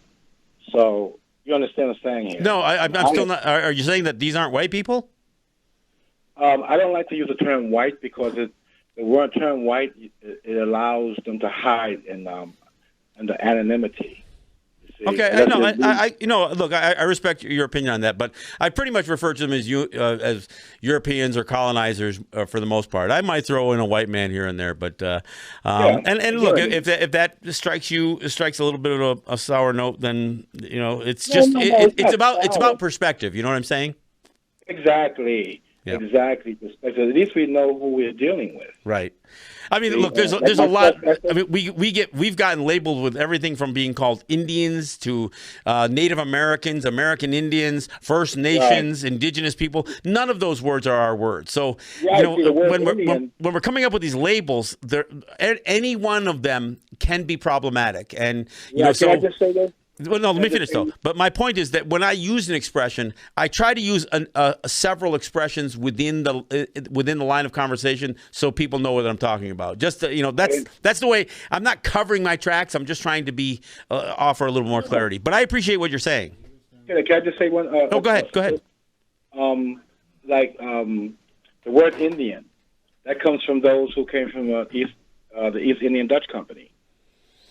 So you understand what I'm saying here? No, I'm still not. Are you saying that these aren't white people? I don't like to use the term white because the word term white it allows them to hide in the anonymity. Okay, look, I respect your opinion on that, but I pretty much refer to them as Europeans or colonizers for the most part. I might throw in a white man here and there, but look, if that strikes a little bit of a sour note, then it's about perspective. You know what I'm saying? Exactly. Yeah. Exactly. Perspective. At least we know who we're dealing with. Right. I mean, look, there's a lot. I mean, we've gotten labeled with everything from being called Indians to Native Americans, American Indians, First Nations, right. Indigenous people. None of those words are our words. So when we're coming up with these labels, any one of them can be problematic. And can I just say this? Well, no, let me finish though. But my point is that when I use an expression, I try to use several expressions within the line of conversation so people know what I'm talking about. Just that's the way. I'm not covering my tracks. I'm just trying to offer a little more clarity. But I appreciate what you're saying. Can I just say one? Go ahead. Go ahead. The word Indian. That comes from those who came from the East Indian Dutch Company.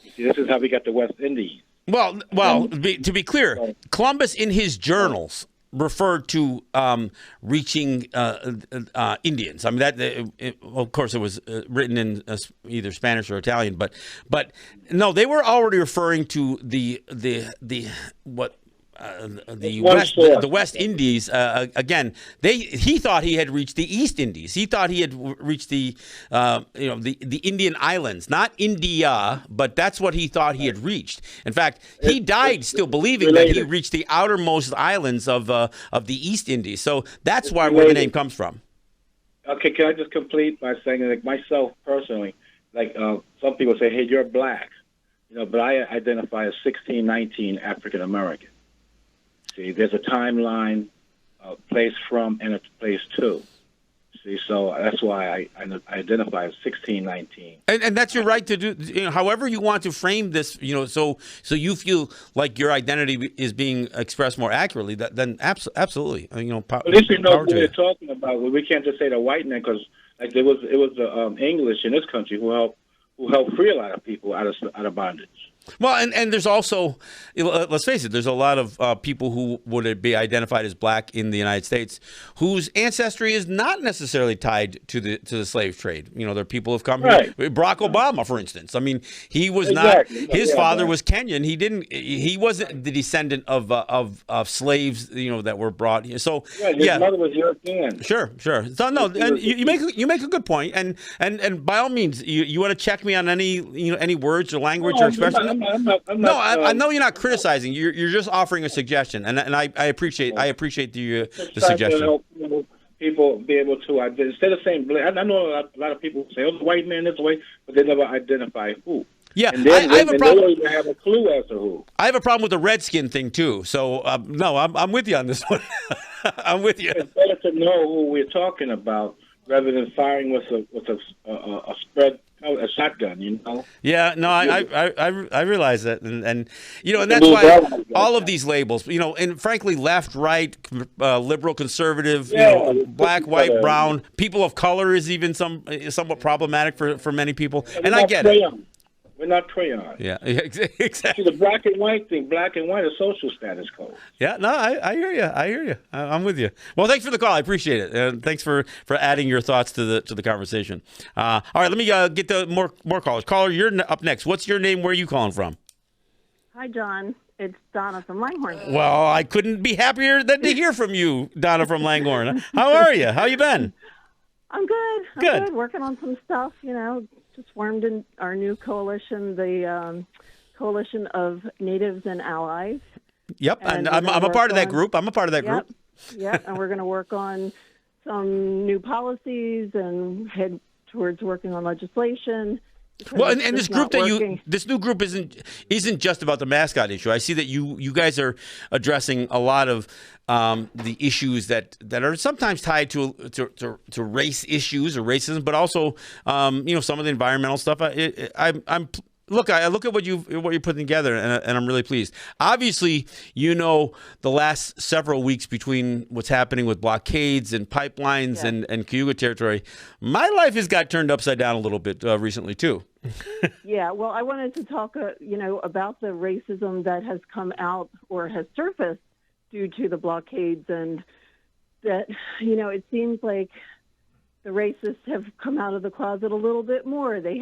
You see, this is how we got the West Indies. Well, to be clear, Columbus in his journals referred to reaching Indians. I mean, of course, it was written in either Spanish or Italian, but no, they were already referring to the West Indies. Again, he thought he had reached the East Indies. He thought he had reached the Indian Islands, not India, but that's what he thought he had reached. In fact, he died still believing that he reached the outermost islands of the East Indies. So that's where the name comes from. Okay, can I just complete by saying, like, myself personally, like some people say, hey, you're black, but I identify as 1619 African American. See, there's a timeline, a place from, and a place to. See, so that's why I identify as 1619. And that's your right to do, however you want to frame this, so you feel like your identity is being expressed more accurately. Then absolutely, At least we know who we're talking about. We can't just say the white man, because like it was the English in this country who helped free a lot of people out of bondage. Well, and there's also, let's face it, there's a lot of people who would be identified as black in the United States whose ancestry is not necessarily tied to the slave trade. There are people who've come here. Barack Obama, for instance. I mean, he was not. His father was Kenyan. He wasn't the descendant of slaves. That were brought here. So his mother was European. Sure. So no, and you make a good point. And by all means, you want to check me on any words or language or expression. I know you're not criticizing. You're just offering a suggestion, and I appreciate the suggestion. To help people be able to instead of saying black. I know a lot of people say, "Oh, the white man this way," but they never identify who. Yeah, and then, I have a problem. They don't even have a clue as to who. I have a problem with the redskin thing too. So no, I'm with you on this one. I'm with you. It's better to know who we're talking about rather than firing with a spread. A shotgun, Yeah, no, I realize that, and that's why all of these labels, and frankly, left, right, liberal, conservative, black, white, brown, people of color is even somewhat problematic for many people, and I get it. We're not crayon. Yeah, exactly. See, the black and white thing, black and white is social status code. Yeah, no, I hear you. I'm with you. Well, thanks for the call. I appreciate it. And thanks for adding your thoughts to the conversation. All right, let me get the more callers. Caller, you're up next. What's your name? Where are you calling from? Hi, John. It's Donna from Langhorne. Well, I couldn't be happier than to hear from you, Donna from Langhorne. How are you? How you been? I'm good. Good. Working on some stuff, just formed in our new coalition, the Coalition of Natives and Allies. Yep, and I'm a part of that group. Yep, and we're going to work on some new policies and head towards working on legislation. Well, and this group this new group isn't just about the mascot issue. I see that you guys are addressing a lot of the issues that are sometimes tied to race issues or racism, but also some of the environmental stuff. I look at what you're putting together, and I'm really pleased. Obviously, the last several weeks between what's happening with blockades and pipelines and Cayuga territory, my life has got turned upside down a little bit recently too. Yeah, well, I wanted to talk, about the racism that has come out or has surfaced due to the blockades, and that, it seems like the racists have come out of the closet a little bit more. They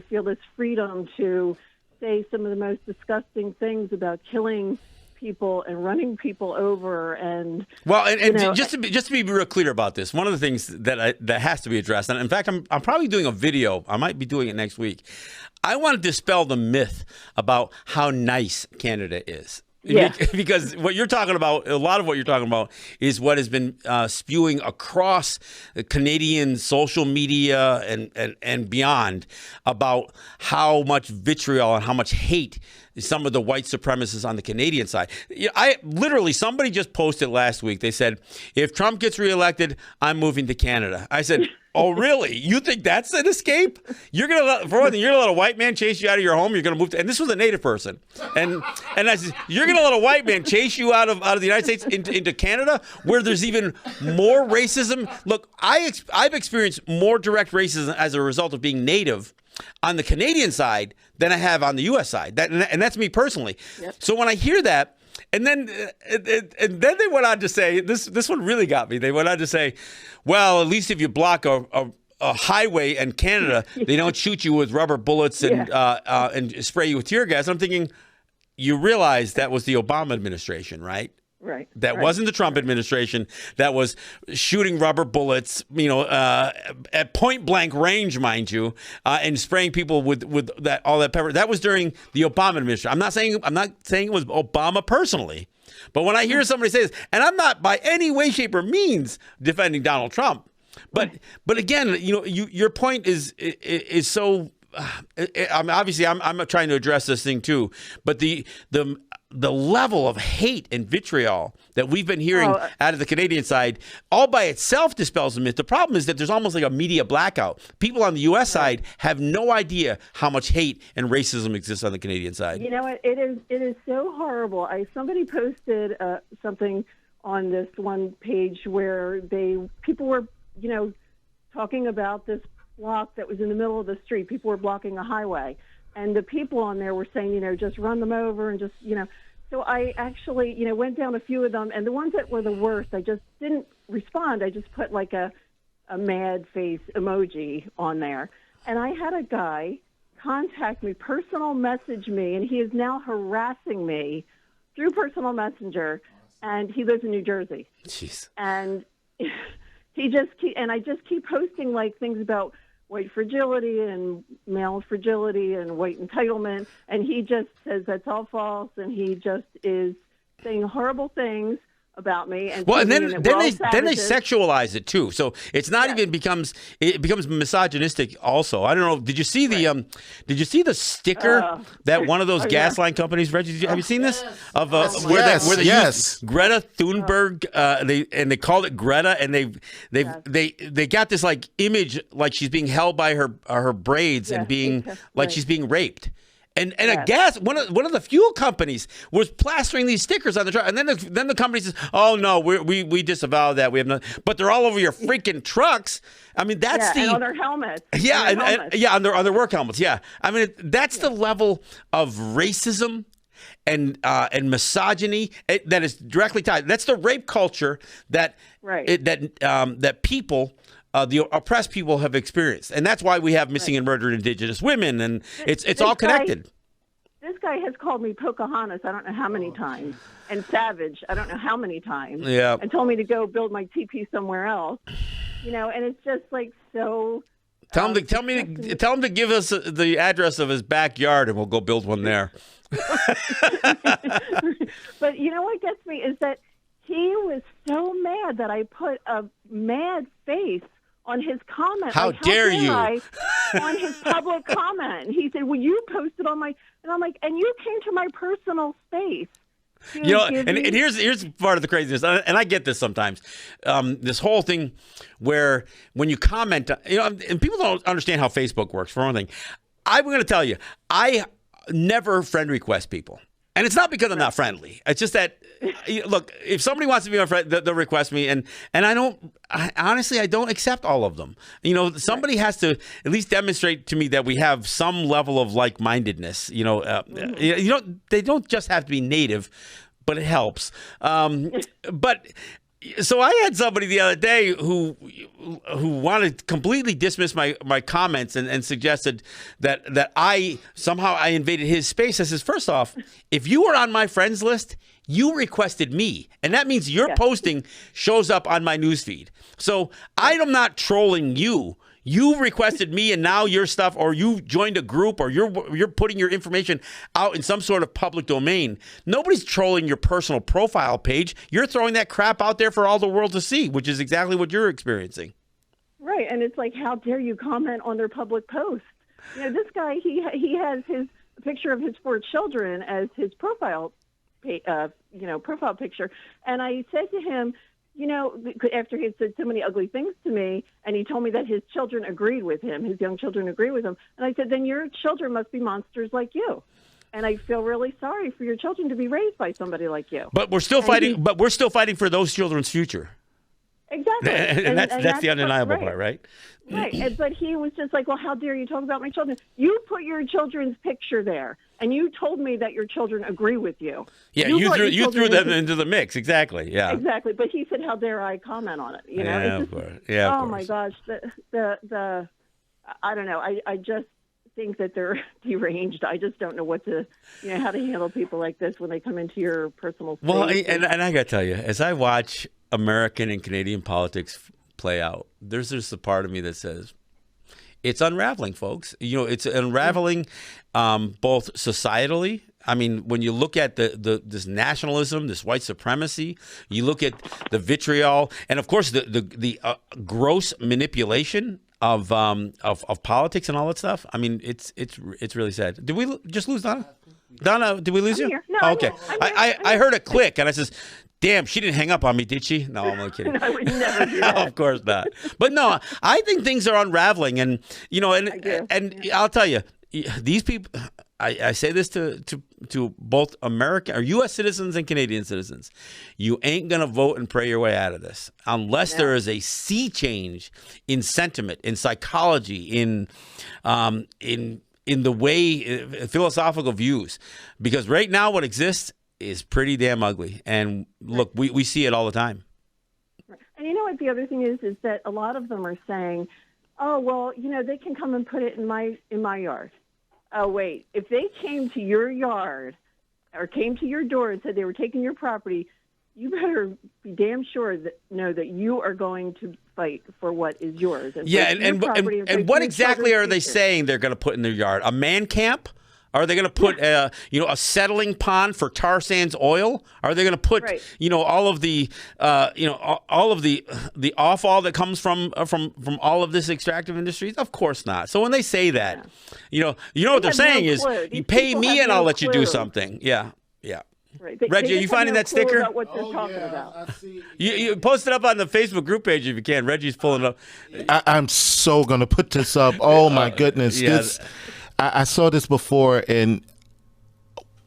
feel this freedom to say some of the most disgusting things about killing people and running people over. And just to be real clear about this, one of the things that has to be addressed, and in fact, I'm probably doing a video. I might be doing it next week. I want to dispel the myth about how nice Canada is. Yeah. Because what you're talking about, a lot of what you're talking about is what has been spewing across Canadian social media and beyond about how much vitriol and how much hate some of the white supremacists on the Canadian side. Somebody just posted last week. They said, if Trump gets reelected, I'm moving to Canada. I said, Oh, really? You think that's an escape? You're gonna let a white man chase you out of your home. You're gonna move to, and this was a native person, and I said, you're gonna let a white man chase you out of the United States into Canada, where there's even more racism. Look, I've experienced more direct racism as a result of being native on the Canadian side than I have on the U.S. side. And that's me personally. Yep. So when I hear that, and then they went on to say, this one really got me. They went on to say, well, at least if you block a highway in Canada, they don't shoot you with rubber bullets and spray you with tear gas. I'm thinking, you realize that was the Obama administration, right? Right. That wasn't the Trump administration that was shooting rubber bullets, at point blank range, mind you, and spraying people with all that pepper. That was during the Obama administration. I'm not saying it was Obama personally, but when I hear somebody say this, and I'm not by any way, shape, or means defending Donald Trump, but again, your point is so. Obviously, I'm trying to address this thing too, but the level of hate and vitriol that we've been hearing out of the Canadian side, all by itself dispels the myth. The problem is that there's almost like a media blackout. People on the U.S. side have no idea how much hate and racism exists on the Canadian side. You know what? It is so horrible. Somebody posted something on this one page where people were talking about this block that was in the middle of the street. People were blocking a highway, and the people on there were saying, just run them over and just, So I actually, went down a few of them, and the ones that were the worst, I just didn't respond. I just put like a mad face emoji on there, and I had a guy contact me, personal message me, and he is now harassing me through personal messenger, and he lives in New Jersey. Jeez. And I just keep posting like things about white fragility and male fragility and white entitlement, and he just says that's all false, and he just is saying horrible things about me. And then they sexualize it too, so it's not even becomes misogynistic. Also, I don't know. Did you see the sticker that one of those gas line companies registered? Have you seen this of where they used Greta Thunberg? They called it Greta, and they got this like image like she's being held by her braids and being like she's being raped. And a gas one of the fuel companies was plastering these stickers on the truck, and then the company says, "Oh no, we disavow that. We have not." But they're all over your freaking trucks. I mean, that's and on their helmets. Yeah, on their work helmets. Yeah, I mean, that's the level of racism and misogyny that is directly tied. That's the rape culture that people. The oppressed people have experienced, and that's why we have missing and murdered Indigenous women, and it's all connected. This guy has called me Pocahontas, I don't know how many times, and Savage, I don't know how many times, and told me to go build my teepee somewhere else, and it's just like so. Tell him to give us the address of his backyard, and we'll go build one there. But what gets me is that he was so mad that I put a mad face on his comment. How dare you? On his public comment. He said, well, you posted on my... And I'm like, and you came to my personal space. And here's part of the craziness, and I get this sometimes. This whole thing where when you comment, and people don't understand how Facebook works, for one thing. I'm going to tell you, I never friend request people. And it's not because I'm not friendly. It's just that, look, if somebody wants to be my friend, they'll request me. And honestly, I don't accept all of them. Somebody has to at least demonstrate to me that we have some level of like-mindedness. They don't just have to be native, but it helps. So I had somebody the other day who wanted to completely dismiss my comments and suggested that I invaded his space. I says, first off, if you were on my friends list, you requested me, and that means your posting shows up on my newsfeed. So I am not trolling you. You requested me, and now your stuff, or you joined a group, or you're putting your information out in some sort of public domain. Nobody's trolling your personal profile page. You're throwing that crap out there for all the world to see, which is exactly what you're experiencing. Right, and it's like, how dare you comment on their public post? This guy, he has his picture of his 4 children as his profile picture, and I said to him, after he had said so many ugly things to me, and he told me that his children agreed with him, his young children agreed with him. And I said, then your children must be monsters like you. And I feel really sorry for your children to be raised by somebody like you. But we're still fighting. But we're still fighting for those children's future. Exactly. And that's the undeniable part, right? Right. But he was just like, well, how dare you talk about my children? You put your children's picture there, and you told me that your children agree with you. Yeah, you threw them into the mix. Exactly. Yeah. Exactly. But he said, how dare I comment on it? Yeah, of course. Yeah, of course. My gosh. The I don't know. I just think that they're deranged. I just don't know how to handle people like this when they come into your personal space. Well, and I got to tell you, as I watch American and Canadian politics play out, there's just a part of me that says it's unraveling, folks. It's unraveling both societally. I mean, when you look at this nationalism, this white supremacy, you look at the vitriol, and of course the gross manipulation of politics and all that stuff. I mean, it's really sad. Did we just lose Donna? Donna, did we lose you? Here. No, oh, okay. I heard a click, and I says, damn, she didn't hang up on me, did she? No, I'm only kidding. No, I would never do that. Of course not. But no, I think things are unraveling, and I'll tell you, these people. I say this to both American or U.S. citizens and Canadian citizens. You ain't gonna vote and pray your way out of this unless there is a sea change in sentiment, in psychology, in the way philosophical views. Because right now, what exists is pretty damn ugly, and look, we see it all the time. And you know what the other thing is that a lot of them are saying, "Oh, well, they can come and put it in my yard." Oh, wait, if they came to your yard or came to your door and said they were taking your property, you better be damn sure that you are going to fight for what is yours. And what exactly are they saying they're going to put in their yard? A man camp? Are they going to put a settling pond for tar sands oil? Are they going to put all of the the offal that comes from all of this extractive industries? Of course not. So when they say that, what they're saying is, you pay me and I'll let you do something. Yeah. Right. Reggie, are you finding that sticker? About what they're talking about. I see. You post it up on the Facebook group page if you can. Reggie's pulling it up. I'm so going to put this up. Oh, my goodness. Yeah. I saw this before, and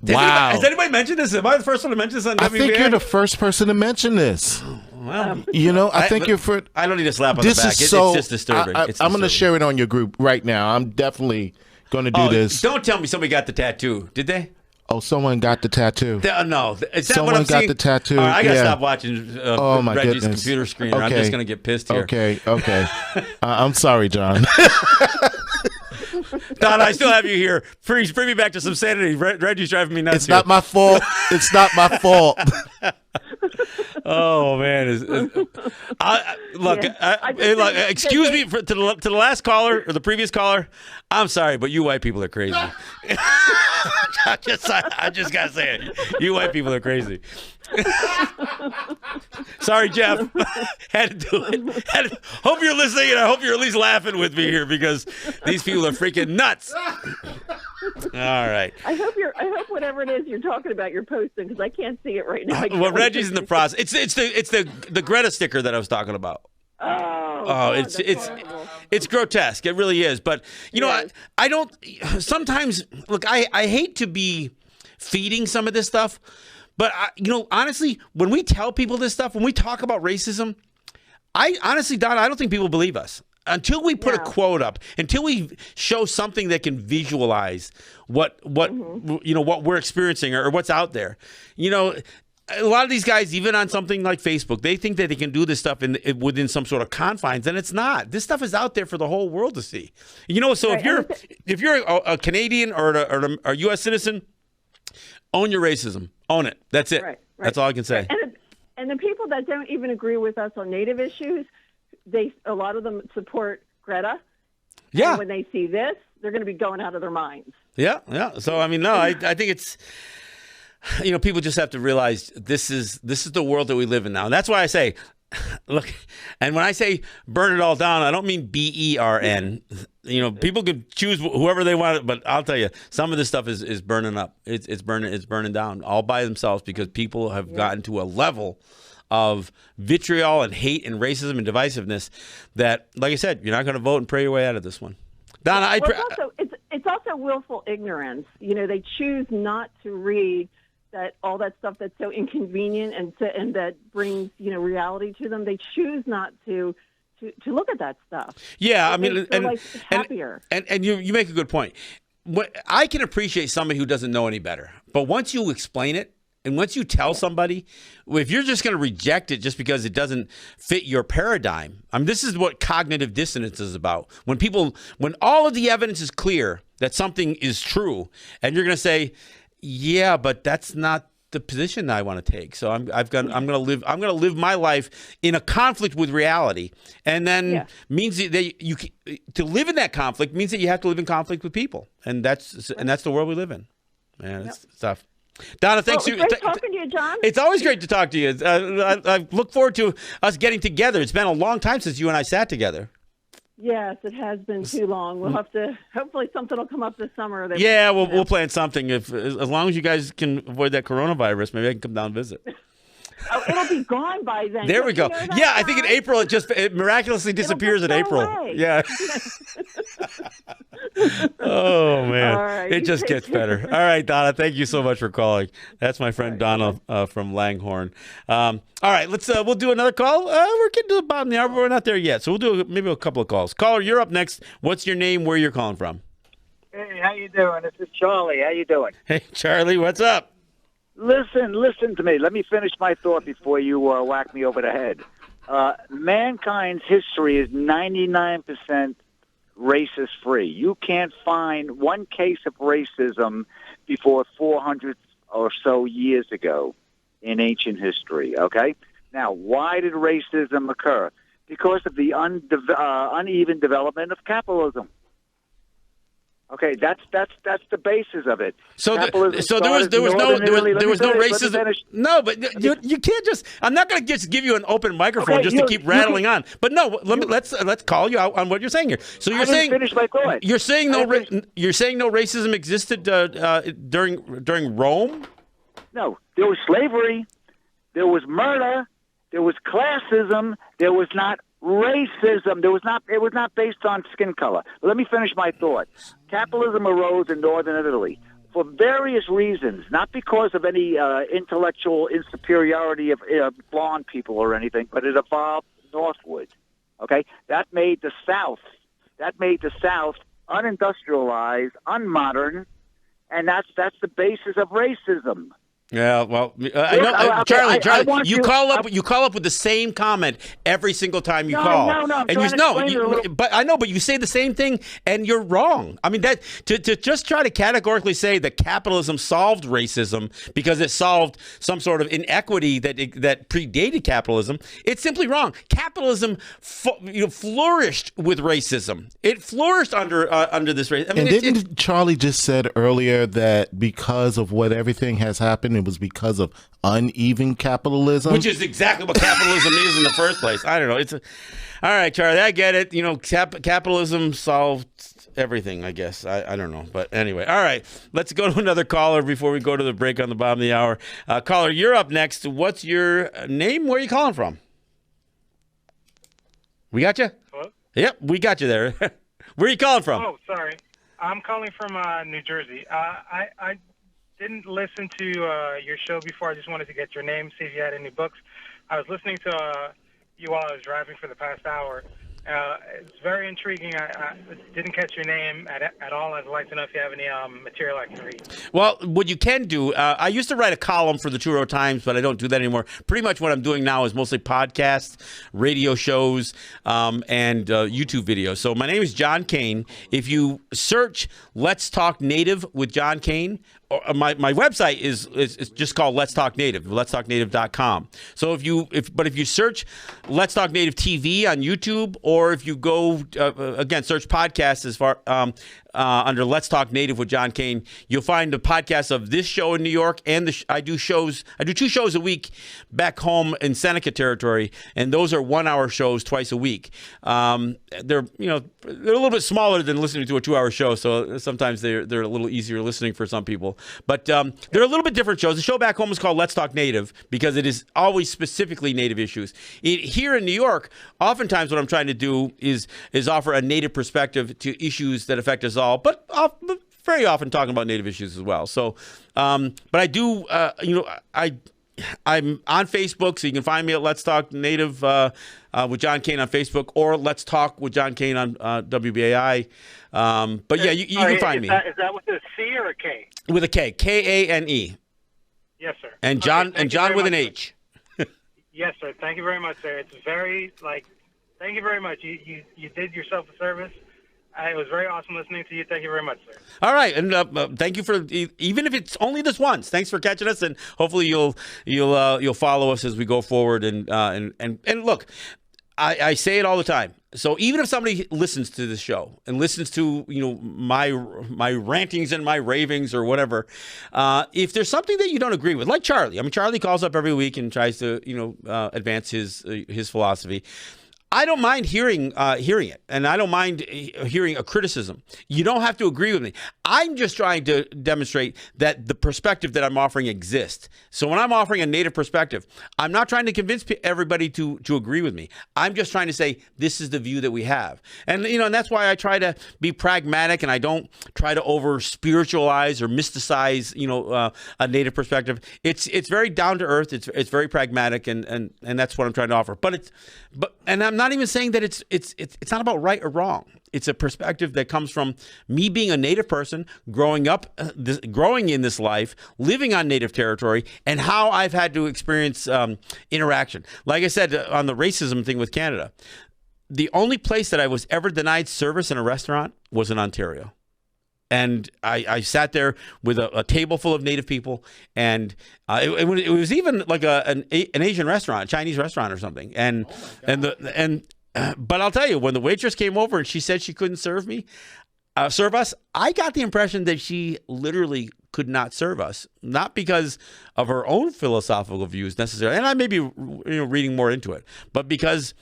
wow. Has anybody mentioned this? Am I the first one to mention this on WBAI? I think you're the first person to mention this. Well, I think you're for. I don't need a slap on the back. It's just disturbing. I'm going to share it on your group right now. I'm definitely going to do this. Don't tell me somebody got the tattoo. Did they? Oh, someone got the tattoo. No. Is that someone what I'm got seeing? the tattoo. All right, I got to stop watching my Reggie's goodness. computer screen, or I'm just going to get pissed here. Okay. I'm sorry, John. Don, I still have you here. Bring me back to some sanity. Reggie's driving me nuts. It's not my fault. It's not my fault. Oh man! Excuse me to the last caller or the previous caller. I'm sorry, but you white people are crazy. I just gotta say it. You white people are crazy. Sorry, Jeff. Had to do it. Hope you're listening, and I hope you're at least laughing with me here because these people are freaking nuts. All right. I hope whatever it is you're talking about, you're posting because I can't see it right now. Well, Reggie's in the process. It's the Greta sticker that I was talking about. Oh, it's grotesque. It really is. But I don't. Sometimes, look, I hate to be feeding some of this stuff, but honestly, when we tell people this stuff, when we talk about racism, I honestly, Don, I don't think people believe us. Until we put a quote up, until we show something that can visualize what we're experiencing or what's out there, a lot of these guys, even on something like Facebook, they think that they can do this stuff within some sort of confines, and it's not. This stuff is out there for the whole world to see. So if you're a Canadian or a U.S. citizen, own your racism, own it. That's it. Right. That's all I can say. And the people that don't even agree with us on Native issues, a lot of them support Greta. Yeah. And when they see this, they're going to be going out of their minds. Yeah. So I think it's. People just have to realize this is the world that we live in now. And that's why I say, look, and when I say burn it all down, I don't mean BERN. People can choose whoever they want, but I'll tell you, some of this stuff is burning up. It's burning down all by themselves because people have gotten to a level of vitriol and hate and racism and divisiveness that, like I said, you're not going to vote and pray your way out of this one. Donna, it's also willful ignorance. They choose not to read all that stuff that's so inconvenient and that brings reality to them. They choose not to look at that stuff. Yeah, I mean, they're happier. And you make a good point. I can appreciate somebody who doesn't know any better, but once you explain it, and once you tell somebody, if you're just going to reject it just because it doesn't fit your paradigm, I mean, this is what cognitive dissonance is about. When all of the evidence is clear that something is true, and you're going to say, yeah, but that's not the position that I want to take. So I'm going to live my life in a conflict with reality, and then means that to live in that conflict means that you have to live in conflict with people, and that's the world we live in. Man, it's tough. Donna, thanks. It's great talking to you, John. It's always great to talk to you. I look forward to us getting together. It's been a long time since you and I sat together. Yes, it has been too long. We'll have to. Hopefully, something will come up this summer. We'll plan something. As long as you guys can avoid that coronavirus, maybe I can come down and visit. Oh, it'll be gone by then. There we go. Yeah, I think in April it miraculously disappears in April. Away. Yeah. Oh man, right, it just gets better. All right, Donna, thank you so much for calling. That's my friend Donna from Langhorne. All right, we'll do another call. We're getting to the bottom of the hour, but we're not there yet. So we'll do maybe a couple of calls. Caller, you're up next. What's your name? Where you're calling from? Hey, how you doing? This is Charlie. How you doing? Hey, Charlie, what's up? Listen to me. Let me finish my thought before you whack me over the head. Mankind's history is 99% racist free. You can't find one case of racism before 400 or so years ago in ancient history, okay? Now, why did racism occur? Because of the uneven development of capitalism. Okay, that's the basis of it. So there was no racism. No, but you can't just. I'm not going to just give you an open microphone to keep rattling on. But no, let's call you out on what you're saying here. So you're saying finish my thought. You're saying no racism existed during Rome. No, there was slavery, there was murder, there was classism, there was not racism. It was not based on skin color. Let me finish my thought. Capitalism arose in northern Italy for various reasons, not because of any intellectual insuperiority of blonde people or anything, but it evolved northward. Okay, that made the South unindustrialized, unmodern, and that's the basis of racism. Yeah, well, I know, Charlie. You call up with the same comment every single time you call. No, but you say the same thing, and you're wrong. I mean, that to just try to categorically say that capitalism solved racism because it solved some sort of inequity that predated capitalism, it's simply wrong. Capitalism, flourished with racism. It flourished under this racism. I mean, and didn't Charlie just said earlier that because of what everything has happened, it was because of uneven capitalism, which is exactly what capitalism is in the first place. I don't know. All right, Charlie, I get it. Capitalism solved everything, I guess. I don't know. But anyway, all right, let's go to another caller before we go to the break on the bottom of the hour. Caller, you're up next. What's your name? Where are you calling from? We got you? Hello? Yep, we got you there. Where are you calling from? Oh, sorry. I'm calling from New Jersey. I didn't listen to your show before. I just wanted to get your name, see if you had any books. I was listening to you while I was driving for the past hour. It's very intriguing. I didn't catch your name at all. I'd like to know if you have any material I can read. Well, what you can do, I used to write a column for the Truro Times, but I don't do that anymore. Pretty much what I'm doing now is mostly podcasts, radio shows, and YouTube videos. So my name is John Kane. If you search Let's Talk Native with John Kane, my website is just called Let's Talk Native, letstalknative.com. So if you search Let's Talk Native TV on YouTube, or if you go again search podcasts under Let's Talk Native with John Kane. You'll find the podcast of this show in New York, and I do 2 shows a week back home in Seneca territory, and those are 1-hour shows twice a week. They're a little bit smaller than listening to a 2-hour show, so sometimes they're a little easier listening for some people. But they're a little bit different shows. The show back home is called Let's Talk Native because it is always specifically Native issues. Here in New York, oftentimes what I'm trying to do is offer a Native perspective to issues that affect us all, but very often talking about Native issues as well. So, but I do, I'm on Facebook, so you can find me at Let's Talk Native with John Kane on Facebook, or Let's Talk with John Kane on WBAI. But yeah, you can find me. Is that with a C or a K? With a K, Kane. Yes, sir. And John with an H. Yes, sir. Thank you very much, sir. It's very thank you very much. You did yourself a service. It was very awesome listening to you. Thank you very much, sir. All right, and thank you for, even if it's only this once. Thanks for catching us, and hopefully you'll follow us as we go forward. And look, I say it all the time. So even if somebody listens to this show and listens to my rantings and my ravings or whatever, if there's something that you don't agree with, like Charlie. I mean, Charlie calls up every week and tries to advance his philosophy. I don't mind hearing it, and I don't mind hearing a criticism. You don't have to agree with me. I'm just trying to demonstrate that the perspective that I'm offering exists. So when I'm offering a Native perspective, I'm not trying to convince everybody to agree with me. I'm just trying to say this is the view that we have, and and that's why I try to be pragmatic, and I don't try to over spiritualize or mysticize a Native perspective. It's very down to earth. It's very pragmatic, and that's what I'm trying to offer. But I'm not even saying that it's not about right or wrong. It's a perspective that comes from me being a Native person, growing in this life, living on Native territory, and how I've had to experience interaction. Like I said on the racism thing with Canada, the only place that I was ever denied service in a restaurant was in Ontario. And I sat there with a table full of Native people, and it was even like an Asian restaurant, a Chinese restaurant or something. But I'll tell you, when the waitress came over and she said she couldn't serve us, I got the impression that she literally could not serve us, not because of her own philosophical views necessarily, and I may be reading more into it, but because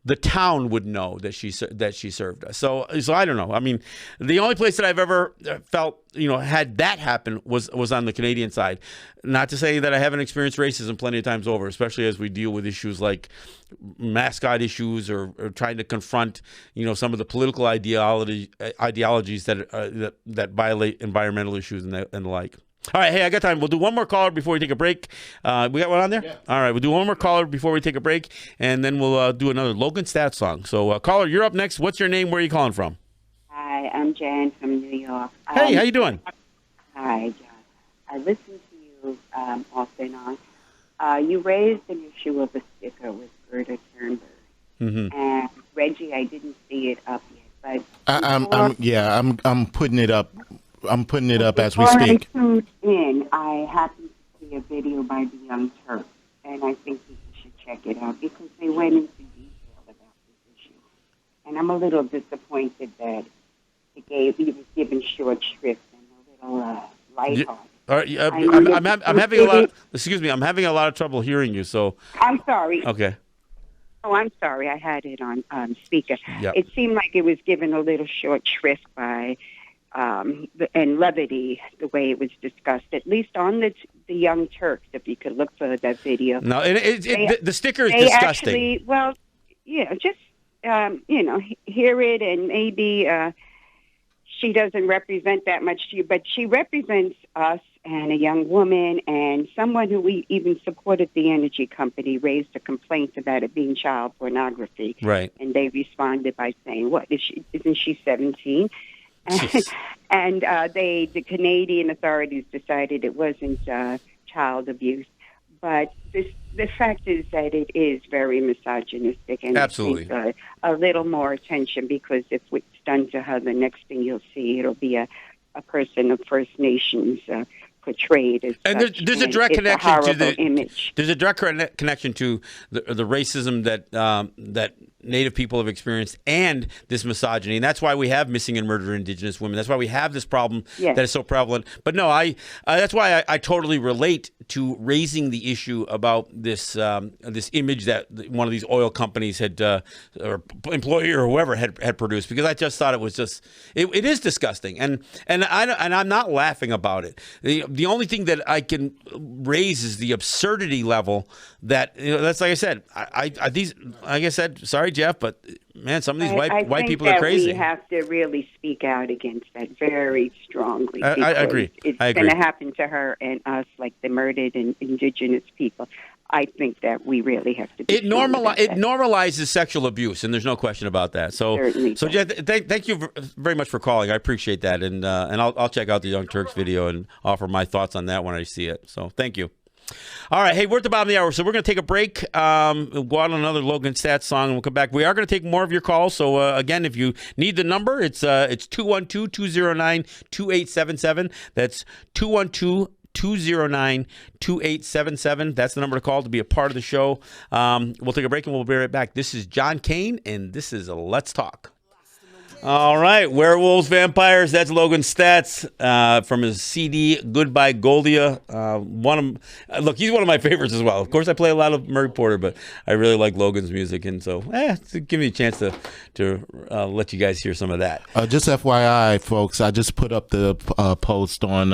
the town would know that she served us. So I don't know. I mean, the only place that I've ever felt had that happen was on the Canadian side. Not to say that I haven't experienced racism plenty of times over, especially as we deal with issues like mascot issues or trying to confront some of the political ideologies that violate environmental issues and the like. All right, hey, I got time. We'll do one more caller before we take a break. We got one on there? Yeah. All right, we'll do one more caller before we take a break, and then we'll do another Logan Stats song. So, caller, you're up next. What's your name? Where are you calling from? Hi, I'm Jan from New York. Hey, how you doing? Hi, John. I listen to you off and on. You raised an issue of a sticker with Greta Thunberg. Mm-hmm. And, Reggie, I didn't see it up yet. But I'm putting it up. I'm putting it up as we speak. Before I tuned in, I happened to see a video by the Young Turks, and I think you should check it out because they went into detail about this issue. And I'm a little disappointed that he was given short shrift and a little lighthearted. All right, I'm having a lot. Excuse me, I'm having a lot of trouble hearing you. So I'm sorry. Okay. Oh, I'm sorry. I had it on speaker. Yep. It seemed like it was given a little short shrift by. And levity, the way it was discussed, at least on the Young Turks, if you could look for that video. No, the sticker is disgusting. Actually, just, hear it, and maybe she doesn't represent that much to you, but she represents us and a young woman and someone who we even supported the energy company raised a complaint about it being child pornography. Right. And they responded by saying, isn't she 17? And the Canadian authorities decided it wasn't child abuse. But the fact is that it is very misogynistic. And absolutely. I think, a little more attention, because if it's done to her, the next thing you'll see, it'll be a person of First Nations portrayed as and such. There's a direct connection to the image. There's a direct connection to the racism that Native people have experienced and this misogyny. And that's why we have missing and murdered Indigenous women. That's why we have this problem that is so prevalent. But no, that's why I totally relate to raising the issue about this this image that one of these oil companies had, or employee or whoever had produced, because I just thought it was just, it is disgusting. And I'm not laughing about it. The only thing that I can raise is the absurdity level that, that's like I said, like I said, sorry, Jeff, but man, some of these white people are crazy. We have to really speak out against that very strongly. I agree. It's going to happen to her and us, like the murdered and Indigenous people. I think that we really have to be. It normalizes sexual abuse, and there's no question about that. So Jeff, thank you very much for calling. I appreciate that, and I'll check out the Young Turks video and offer my thoughts on that when I see it. So thank you. All right, hey, we're at the bottom of the hour, so we're going to take a break. We'll go out on another Logan Stats song, and we'll come back. We are going to take more of your calls, so again, if you need the number, it's 212-209-2877. That's 212-209-2877. That's the number to call to be a part of the show. We'll take a break, and we'll be right back. This is John Kane, and this is Let's Talk. All right, Werewolves, Vampires, that's Logan Stats from his CD, Goodbye Goldia. Look, he's one of my favorites as well. Of course, I play a lot of Murray Porter, but I really like Logan's music, and so give me a chance to let you guys hear some of that. Just FYI, folks, I just put up the post on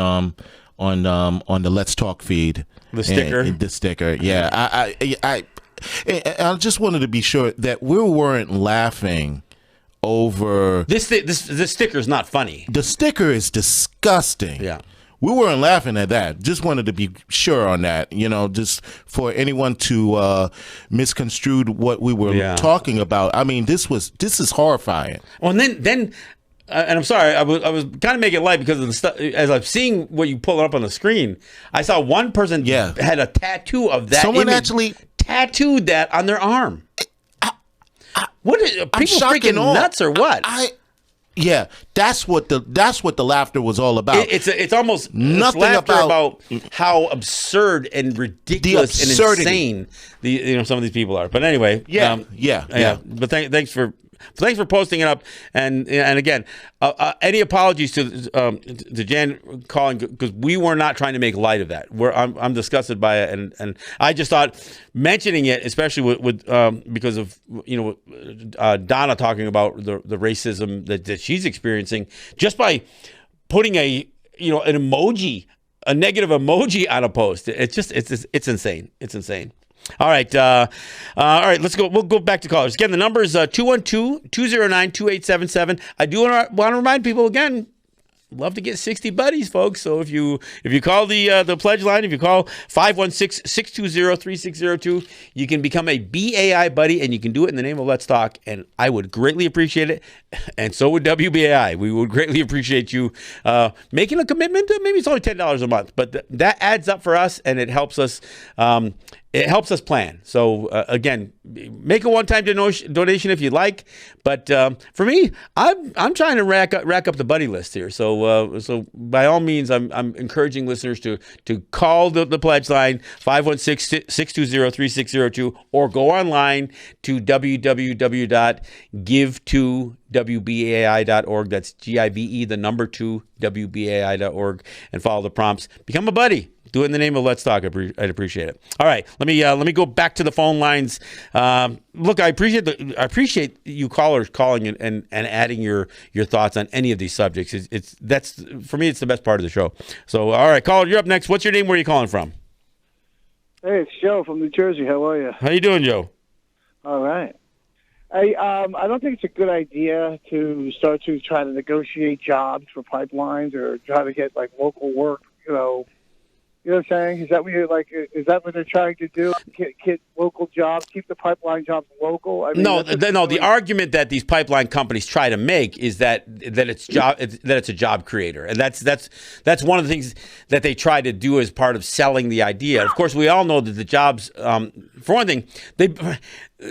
the Let's Talk feed. The sticker? The sticker, yeah. I just wanted to be sure that we weren't laughing over this sticker is not funny. The sticker is disgusting. Yeah, we weren't laughing at that. Just wanted to be sure on that. Just for anyone to misconstrue what we were talking about. I mean, this is horrifying. Well, and then. And I'm sorry, I was kind of making it light because of the stuff. As I'm seeing what you pull up on the screen, I saw one person had a tattoo of that. Someone image, actually tattooed that on their arm. What are people freaking nuts or what? That's what the laughter was all about. It's almost nothing about how absurd and ridiculous and insane some of these people are. But anyway, But thanks for posting it up, and again, any apologies to Jan calling, because we were not trying to make light of that. I'm disgusted by it, and I just thought mentioning it, especially with because of Donna talking about the racism that she's experiencing, just by putting an emoji, a negative emoji on a post. It's insane. It's insane. All right, let's go. We'll go back to callers. Again, the number is 212-209-2877. I do want to remind people again, love to get 60 buddies, folks. So if you call the pledge line, if you call 516-620-3602, you can become a BAI buddy, and you can do it in the name of Let's Talk, and I would greatly appreciate it, and so would WBAI. We would greatly appreciate you making a commitment. Maybe it's only $10 a month, but that adds up for us, and it helps us. It helps us plan. So again, make a one-time donation if you like. But for me, I'm trying to rack up the buddy list here. So by all means, I'm encouraging listeners to call the pledge line 516-620-3602, or go online to www.give2wbai.org. That's GIVE, the number 2 WBAI.org, and follow the prompts. Become a buddy. Do it in the name of Let's Talk. I'd appreciate it. All right, let me go back to the phone lines. Look, I appreciate you callers calling and adding your thoughts on any of these subjects. That's for me, it's the best part of the show. So, all right, caller, you're up next. What's your name? Where are you calling from? Hey, it's Joe from New Jersey. How are you? How you doing, Joe? All right. I don't think it's a good idea to start to try to negotiate jobs for pipelines or try to get like local work. You know what I'm saying? Is that what is that what they're trying to do? Get local jobs, keep the pipeline jobs local? I mean, no. The argument that these pipeline companies try to make is that it's a job creator, and that's one of the things that they try to do as part of selling the idea. Of course, we all know that the jobs, for one thing,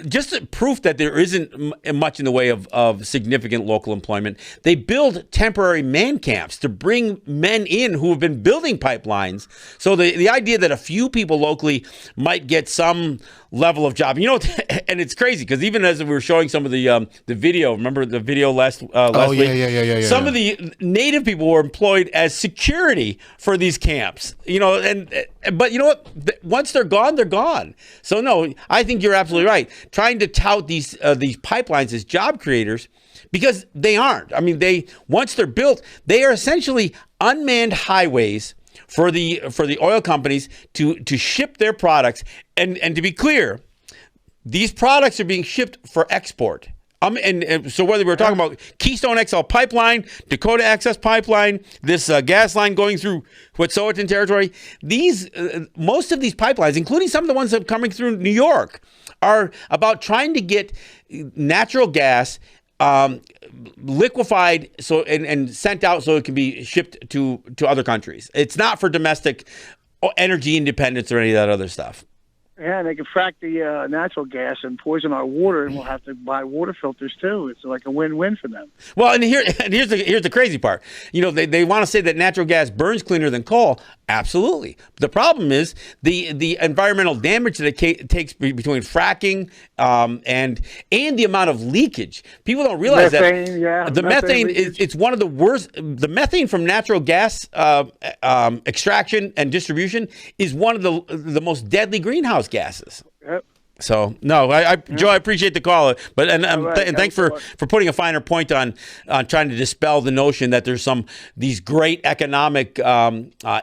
just proof that there isn't much in the way of significant local employment. They build temporary man camps to bring men in who have been building pipelines. So the idea that a few people locally might get some level of job, and it's crazy because even as we were showing some of the video, remember the video last week? Yeah. Some of the native people were employed as security for these camps, but you know what? Once they're gone, they're gone. So no, I think you're absolutely right. Trying to tout these pipelines as job creators, because they aren't. I mean, once they're built, they are essentially unmanned highways for the oil companies to ship their products. And to be clear, these products are being shipped for export. And so whether we're talking about Keystone XL pipeline, Dakota Access pipeline, this gas line going through Wet'suwet'en territory, most of these pipelines, including some of the ones that are coming through New York, are about trying to get natural gas liquefied and sent out so it can be shipped to other countries. It's not for domestic energy independence or any of that other stuff. Yeah, they can frack the natural gas and poison our water, and we'll have to buy water filters too. It's like a win-win for them. Well, and here's the crazy part. They want to say that natural gas burns cleaner than coal. Absolutely. The problem is the environmental damage that it takes between fracking and the amount of leakage. People don't realize methane, that the methane it's one of the worst. The methane from natural gas extraction and distribution is one of the most deadly greenhouse gases. Yep. So no, Joe, I appreciate the call, but and thanks for putting a finer point on trying to dispel the notion that there's these great economic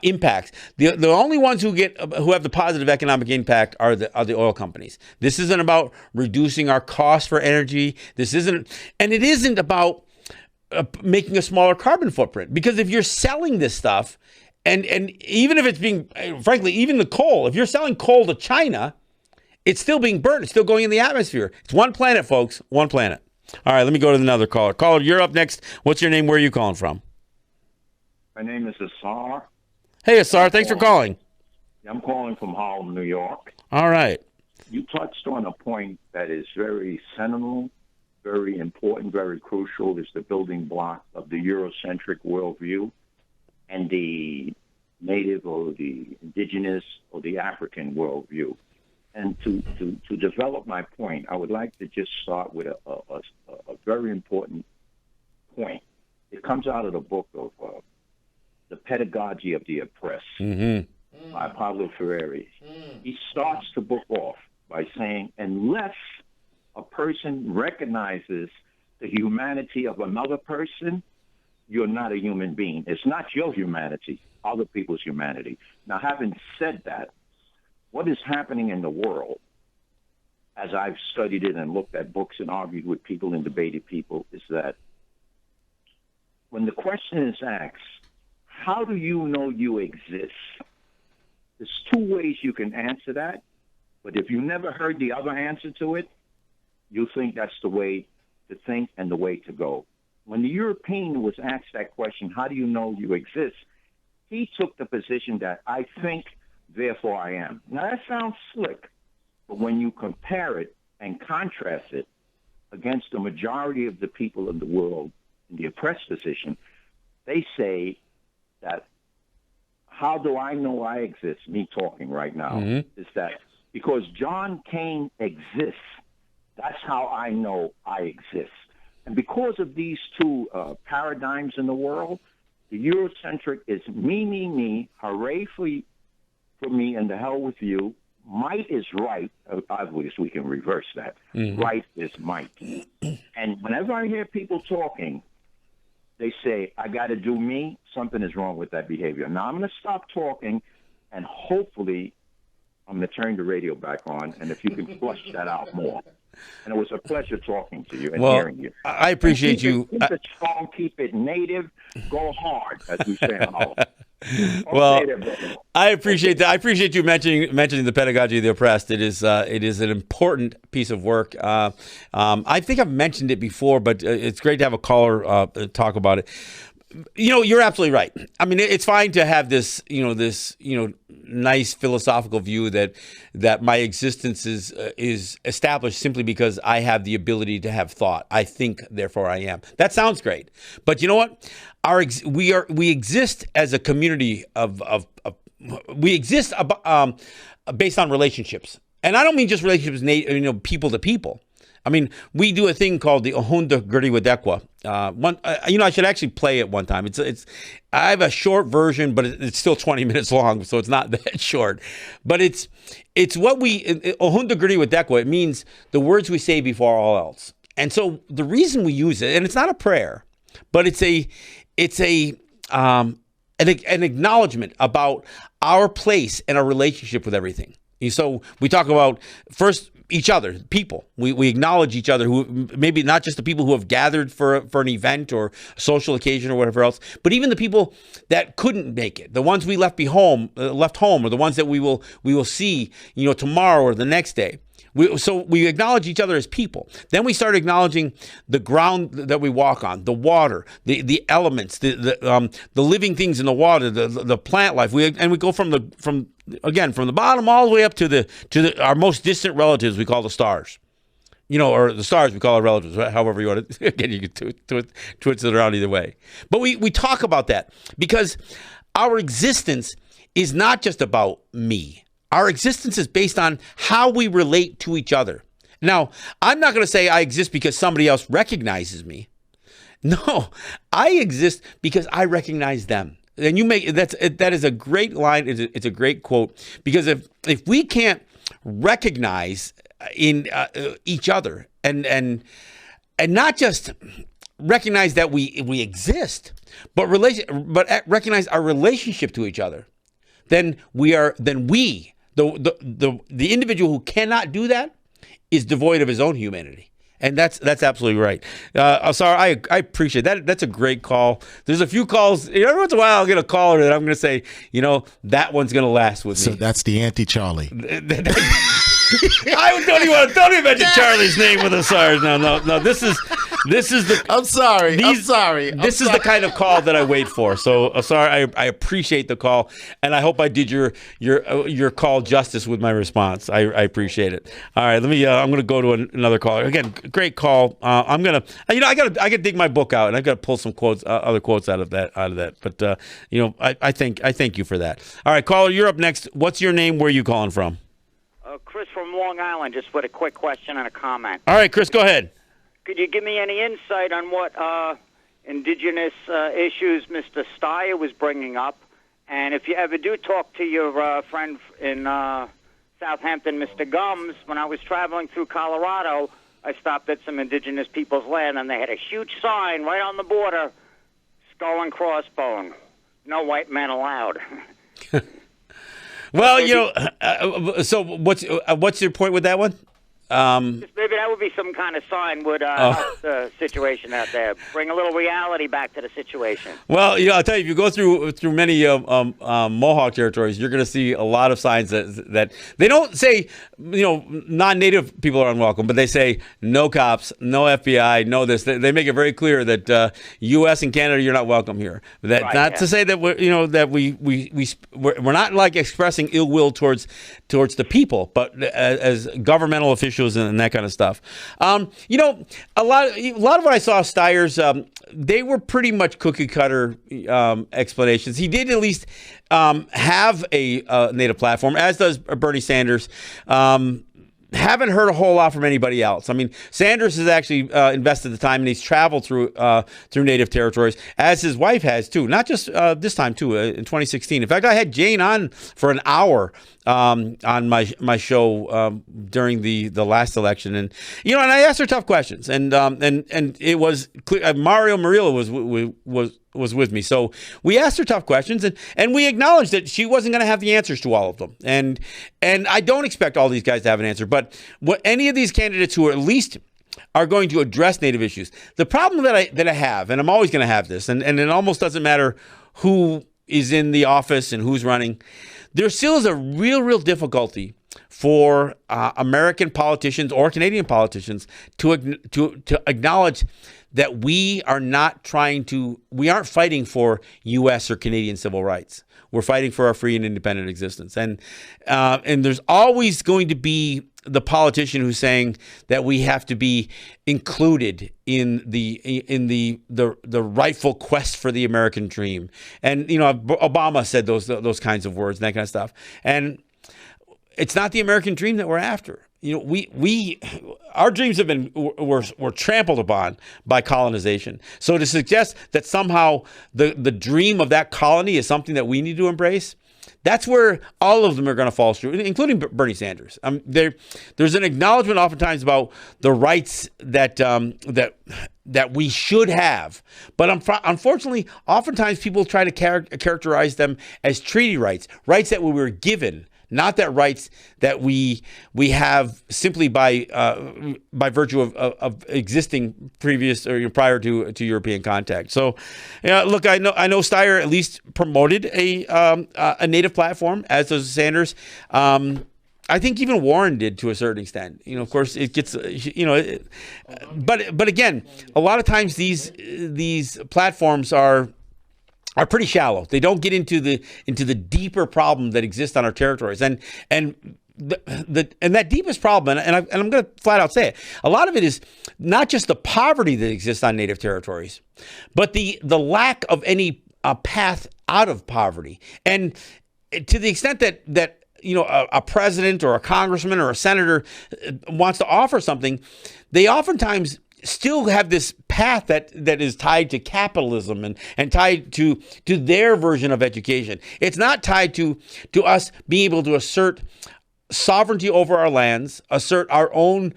impacts. The only ones who have the positive economic impact are the oil companies. This isn't about reducing our costs for energy. It isn't about making a smaller carbon footprint, because if you're selling this stuff, and even if it's being, frankly, even the coal, if you're selling coal to China, it's still being burnt. It's still going in the atmosphere. It's one planet, folks. One planet. All right, let me go to another caller. Caller, you're up next. What's your name? Where are you calling from? My name is Asar. Hey, Asar. Thanks for calling. I'm calling from Harlem, New York. All right. You touched on a point that is very seminal, very important, very crucial. It's the building block of the Eurocentric worldview and the native or the indigenous or the African worldview. And to develop my point, I would like to just start with a very important point. It comes out of the book of The Pedagogy of the Oppressed by Pablo Freire. He starts the book off by saying, unless a person recognizes the humanity of another person, you're not a human being. It's not your humanity, other people's humanity. Now, having said that, what is happening in the world, as I've studied it and looked at books and argued with people and debated people, is that when the question is asked, how do you know you exist? There's two ways you can answer that, but if you never heard the other answer to it, you think that's the way to think and the way to go. When the European was asked that question, how do you know you exist? He took the position that I think, therefore I am. Now, that sounds slick, but when you compare it and contrast it against the majority of the people in the world in the oppressed position, they say that, how do I know I exist, me talking right now, is that because John Kane exists, that's how I know I exist. And because of these two paradigms in the world, the Eurocentric is me, hooray for me, and the hell with you. Might is right. Obviously, we can reverse that. Right is might. And whenever I hear people talking, they say, I got to do me. Something is wrong with that behavior. Now, I'm going to stop talking, and hopefully I'm going to turn the radio back on, and if you can flush that out more. And it was a pleasure talking to you and hearing you. I appreciate you. Keep it strong, keep it native, go hard, as we say in Harlem. Well, I appreciate that. I appreciate you mentioning the pedagogy of the oppressed. It is an important piece of work. I think I've mentioned it before, but it's great to have a caller talk about it. You're absolutely right. I mean, it's fine to have this nice philosophical view that my existence is established simply because I have the ability to have thought. I think, therefore I am. That sounds great. But you know what? We exist as a community we exist based on relationships. And I don't mean just relationships, people to people. I mean, we do a thing called the Ohunda Guriwadekwa. I should actually play it one time. I have a short version, but it's still 20 minutes long, so it's not that short. But it's what Ohunda Guriwadekwa. It means the words we say before all else. And so the reason we use it, and it's not a prayer, but it's an acknowledgement about our place and our relationship with everything. So we talk about first each other, people. We acknowledge each other, who maybe not just the people who have gathered for an event or a social occasion or whatever else, but even the people that couldn't make it, the ones we left home, or the ones that we will see, tomorrow or the next day. So we acknowledge each other as people. Then we start acknowledging the ground that we walk on, the water, the elements, the living things in the water, the plant life. We go from the bottom all the way up to our most distant relatives. We call the stars, or the stars we call our relatives. However you want to. Again, you can twist it around either way. But we talk about that because our existence is not just about me. Our existence is based on how we relate to each other. Now, I'm not going to say I exist because somebody else recognizes me. No, I exist because I recognize them. And that is a great line. It's a great quote, because if we can't recognize in each other and not just recognize that we exist, but recognize our relationship to each other, then the individual who cannot do that is devoid of his own humanity. And that's absolutely right. Sorry, I appreciate that. That's a great call. There's a few calls. Every once in a while, I'll get a caller that I'm going to say, that one's going to last with me. So that's the anti-Charlie. Don't even mention Charlie's name with the stars. No. This is the. I'm sorry. This is the kind of call that I wait for. So sorry. I appreciate the call, and I hope I did your call justice with my response. I appreciate it. All right, let me. I'm going to go to another caller. Again, great call. I'm gonna. I gotta dig my book out, and I've got to pull some quotes, other quotes out of that. But I thank you for that. All right, caller, you're up next. What's your name? Where are you calling from? Chris from Long Island, just with a quick question and a comment. All right, Chris, go ahead. Could you give me any insight on what indigenous issues Mr. Steyer was bringing up? And if you ever do talk to your friend in Southampton, Mr. Gums, when I was traveling through Colorado, I stopped at some indigenous people's land, and they had a huge sign right on the border, skull and crossbone, no white men allowed. Well, so what's your point with that one? Just maybe that would be some kind of sign would help the situation out there, bring a little reality back to the situation. Well, I'll tell you, if you go through many Mohawk territories, you're going to see a lot of signs that they don't say, non-native people are unwelcome, but they say no cops, no FBI, no this. They make it very clear that U.S. and Canada, you're not welcome here. To say that we're not like expressing ill will towards the people, but as governmental officials and that kind of stuff. A lot of what I saw Steyer's, they were pretty much cookie cutter explanations. He did at least have a native platform, as does Bernie Sanders. Haven't heard a whole lot from anybody else. I mean, Sanders has actually invested the time, and he's traveled through native territories, as his wife has too. Not just this time too, in 2016. In fact, I had Jane on for an hour on my show during the last election, and and I asked her tough questions, and it was clear. Mario Murillo was with me, so we asked her tough questions, and we acknowledged that she wasn't going to have the answers to all of them, and I don't expect all these guys to have an answer, but what any of these candidates who are at least are going to address native issues. The problem that I have, and I'm always going to have this, and it almost doesn't matter who is in the office and who's running. There still is a real difficulty for American politicians or Canadian politicians to acknowledge that we aren't fighting for U.S. or Canadian civil rights. We're fighting for our free and independent existence. And there's always going to be the politician who's saying that we have to be included in the rightful quest for the American dream. And, Obama said those kinds of words and that kind of stuff. And it's not the American dream that we're after. Our dreams were trampled upon by colonization. So to suggest that somehow the dream of that colony is something that we need to embrace, that's where all of them are going to fall through, including Bernie Sanders. There's an acknowledgement oftentimes about the rights that we should have, but unfortunately, oftentimes people try to characterize them as treaty rights that we were given. Not that rights that we have simply by virtue of existing previous or prior to European contact. So, look, I know Steyer at least promoted a native platform, as does Sanders. I think even Warren did to a certain extent. Of course, it gets but again, a lot of times these platforms are pretty shallow. They don't get into the deeper problem that exists on our territories, and that deepest problem, and I'm going to flat out say it. A lot of it is not just the poverty that exists on Native territories, but the lack of any path out of poverty. And to the extent that a president or a congressman or a senator wants to offer something, they oftentimes still have this path that is tied to capitalism and tied to their version of education. It's not tied to us being able to assert sovereignty over our lands, assert our own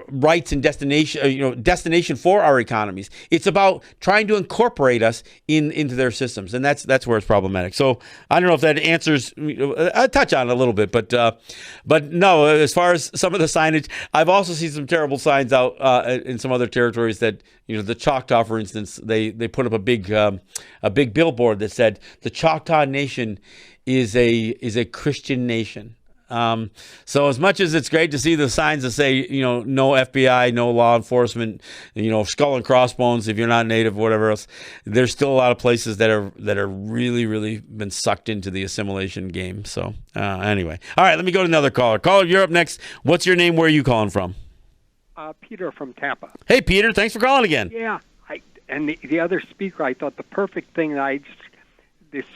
rights and destination for our economies. It's about trying to incorporate us into their systems, and that's where it's problematic. So I don't know if that answers. I touch on it a little bit, but no. As far as some of the signage, I've also seen some terrible signs out in some other territories that the Choctaw, for instance, they put up a big billboard that said the Choctaw Nation is a Christian nation. So as much as it's great to see the signs that say, no FBI, no law enforcement, skull and crossbones if you're not Native, whatever else, there's still a lot of places that are really, really been sucked into the assimilation game. So anyway, all right, let me go to another caller. Caller, you're up next. What's your name? Where are you calling from? Peter from Tampa. Hey, Peter, thanks for calling again. Yeah, and the other speaker, I thought the perfect thing the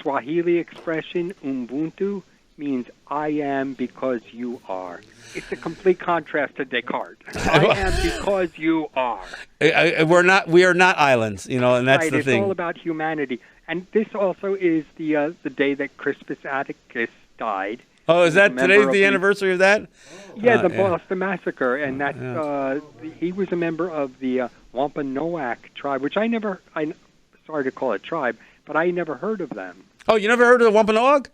Swahili expression Ubuntu means I am because you are. It's a complete contrast to Descartes. I am because you are. We are not islands, and that's right, the thing. It's all about humanity. And this also is the day that Crispus Attucks died. Oh, is that today's the anniversary of that? Yeah, the Boston Massacre, and he was a member of the Wampanoag tribe, which I'm sorry to call it tribe, but I never heard of them. Oh, you never heard of the Wampanoag?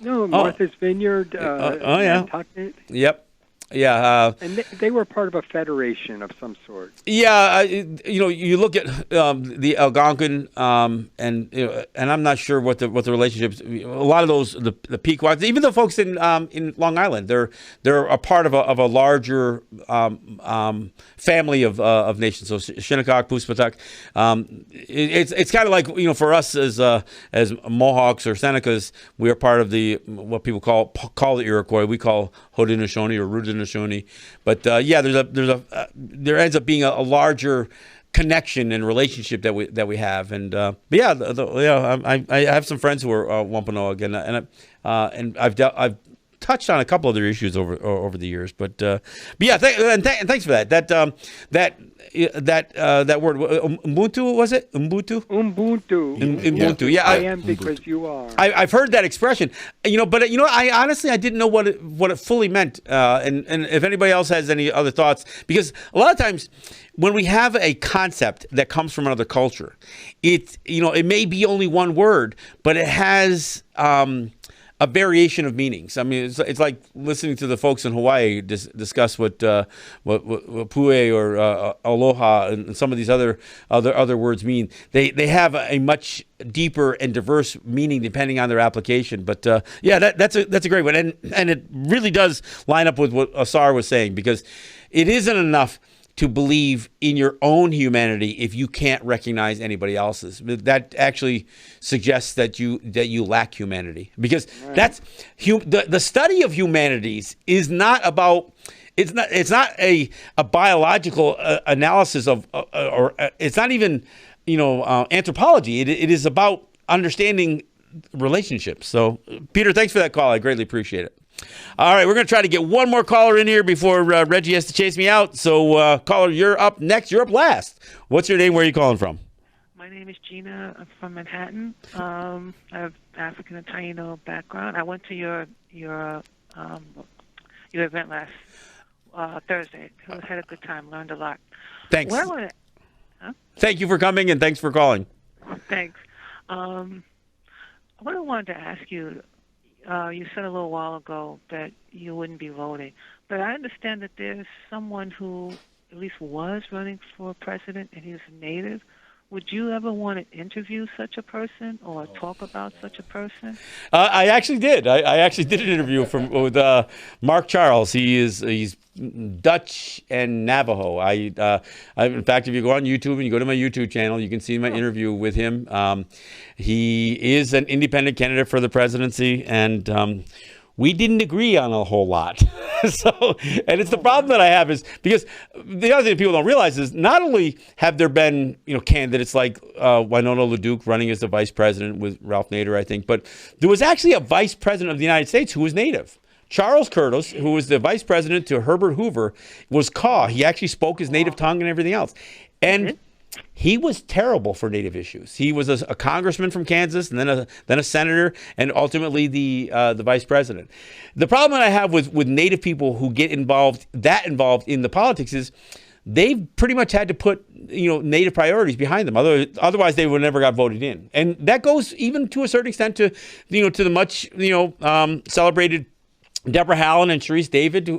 No, Martha's Vineyard, Nantucket. Yep. Yeah. And they were part of a federation of some sort. Yeah. You look at the Algonquin, and I'm not sure what the relationships. A lot of those, the Pequots, even the folks in Long Island, they're a part of a larger family of nations. So Shinnecock, Puspatuck. It's kind of like for us as Mohawks or Senecas, we are part of what people call the Iroquois. We call Haudenosaunee or Haudenosaunee. But there ends up being a larger connection and relationship that we have. And I have some friends who are Wampanoag, and I've touched on a couple other issues over the years. But thanks for that. That word Ubuntu, was it Ubuntu? Ubuntu. Yeah, I am because you are. I've heard that expression, but I honestly didn't know what it fully meant. And if anybody else has any other thoughts, because a lot of times when we have a concept that comes from another culture, it may be only one word, but it has a variation of meanings. I mean, it's like listening to the folks in Hawaii discuss what pue or aloha and some of these other words mean. They have a much deeper and diverse meaning depending on their application. But that's a great one, and it really does line up with what Asar was saying, because it isn't enough to believe in your own humanity if you can't recognize anybody else's. That actually suggests that you lack humanity, because that's the study of humanities is not about. It's not a biological analysis of or it's not even anthropology. It is about understanding relationships. So, Peter, thanks for that call. I greatly appreciate it. All right, we're going to try to get one more caller in here before Reggie has to chase me out. So, caller, you're up next. You're up last. What's your name? Where are you calling from? My name is Gina. I'm from Manhattan. I have African and Taino background. I went to your event last Thursday. I had a good time. Learned a lot. Thanks. Thank you for coming, and thanks for calling. Thanks. What I wanted to ask you, you said a little while ago that you wouldn't be voting, but I understand that there's someone who at least was running for president, and he's a native. Would you ever want to interview such a person or talk about such a person? I actually did. I actually did an interview with Mark Charles. He's Dutch and Navajo. In fact, if you go on YouTube and you go to my YouTube channel, you can see my interview with him. He is an independent candidate for the presidency, and we didn't agree on a whole lot. And it's the problem that I have is because the other thing people don't realize is not only have there been candidates like Winona LaDuke running as the vice president with Ralph Nader, I think, but there was actually a vice president of the United States who was Native. Charles Curtis, who was the vice president to Herbert Hoover, was Kaw. He actually spoke his native tongue and everything else. And he was terrible for Native issues. He was a congressman from Kansas, and then a senator, and ultimately the vice president. The problem that I have with Native people who get involved in the politics is they've pretty much had to put Native priorities behind them. Otherwise, they would never got voted in, and that goes even to a certain extent to the much celebrated Deborah Hallen and Sharice David.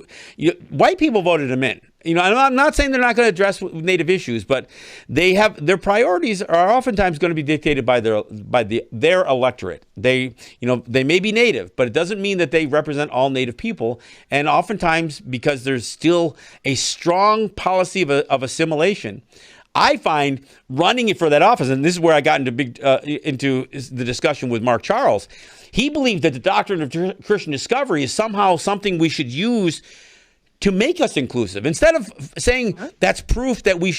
White people voted them in. I'm not saying they're not going to address Native issues, but their priorities are oftentimes going to be dictated by their electorate. They may be Native, but it doesn't mean that they represent all Native people. And oftentimes, because there's still a strong policy of assimilation, I find running for that office, and this is where I got into the discussion with Mark Charles. He believed that the doctrine of Christian discovery is somehow something we should use to make us inclusive. Instead of saying that's proof that we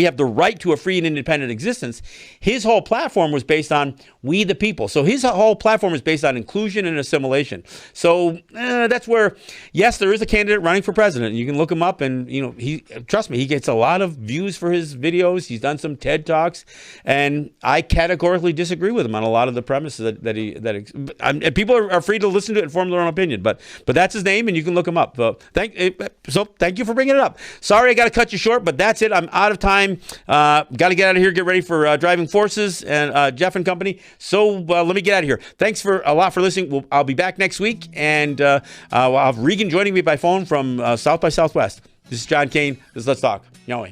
have the right to a free and independent existence, his whole platform was based on we the people. So his whole platform is based on inclusion and assimilation. So that's where, yes, there is a candidate running for president. You can look him up, and trust me, he gets a lot of views for his videos. He's done some TED Talks, and I categorically disagree with him on a lot of the premises and people are free to listen to it and form their own opinion. But that's his name, and you can look him up. So thank you for bringing it up. Sorry, I got to cut you short, but that's it. I'm out of time. Got to get out of here, get ready for Driving Forces and Jeff and company. So let me get out of here. Thanks a lot for listening. I'll be back next week, and I'll have Regan joining me by phone from South by Southwest. This is John Kane. This is Let's Talk. Yahweh.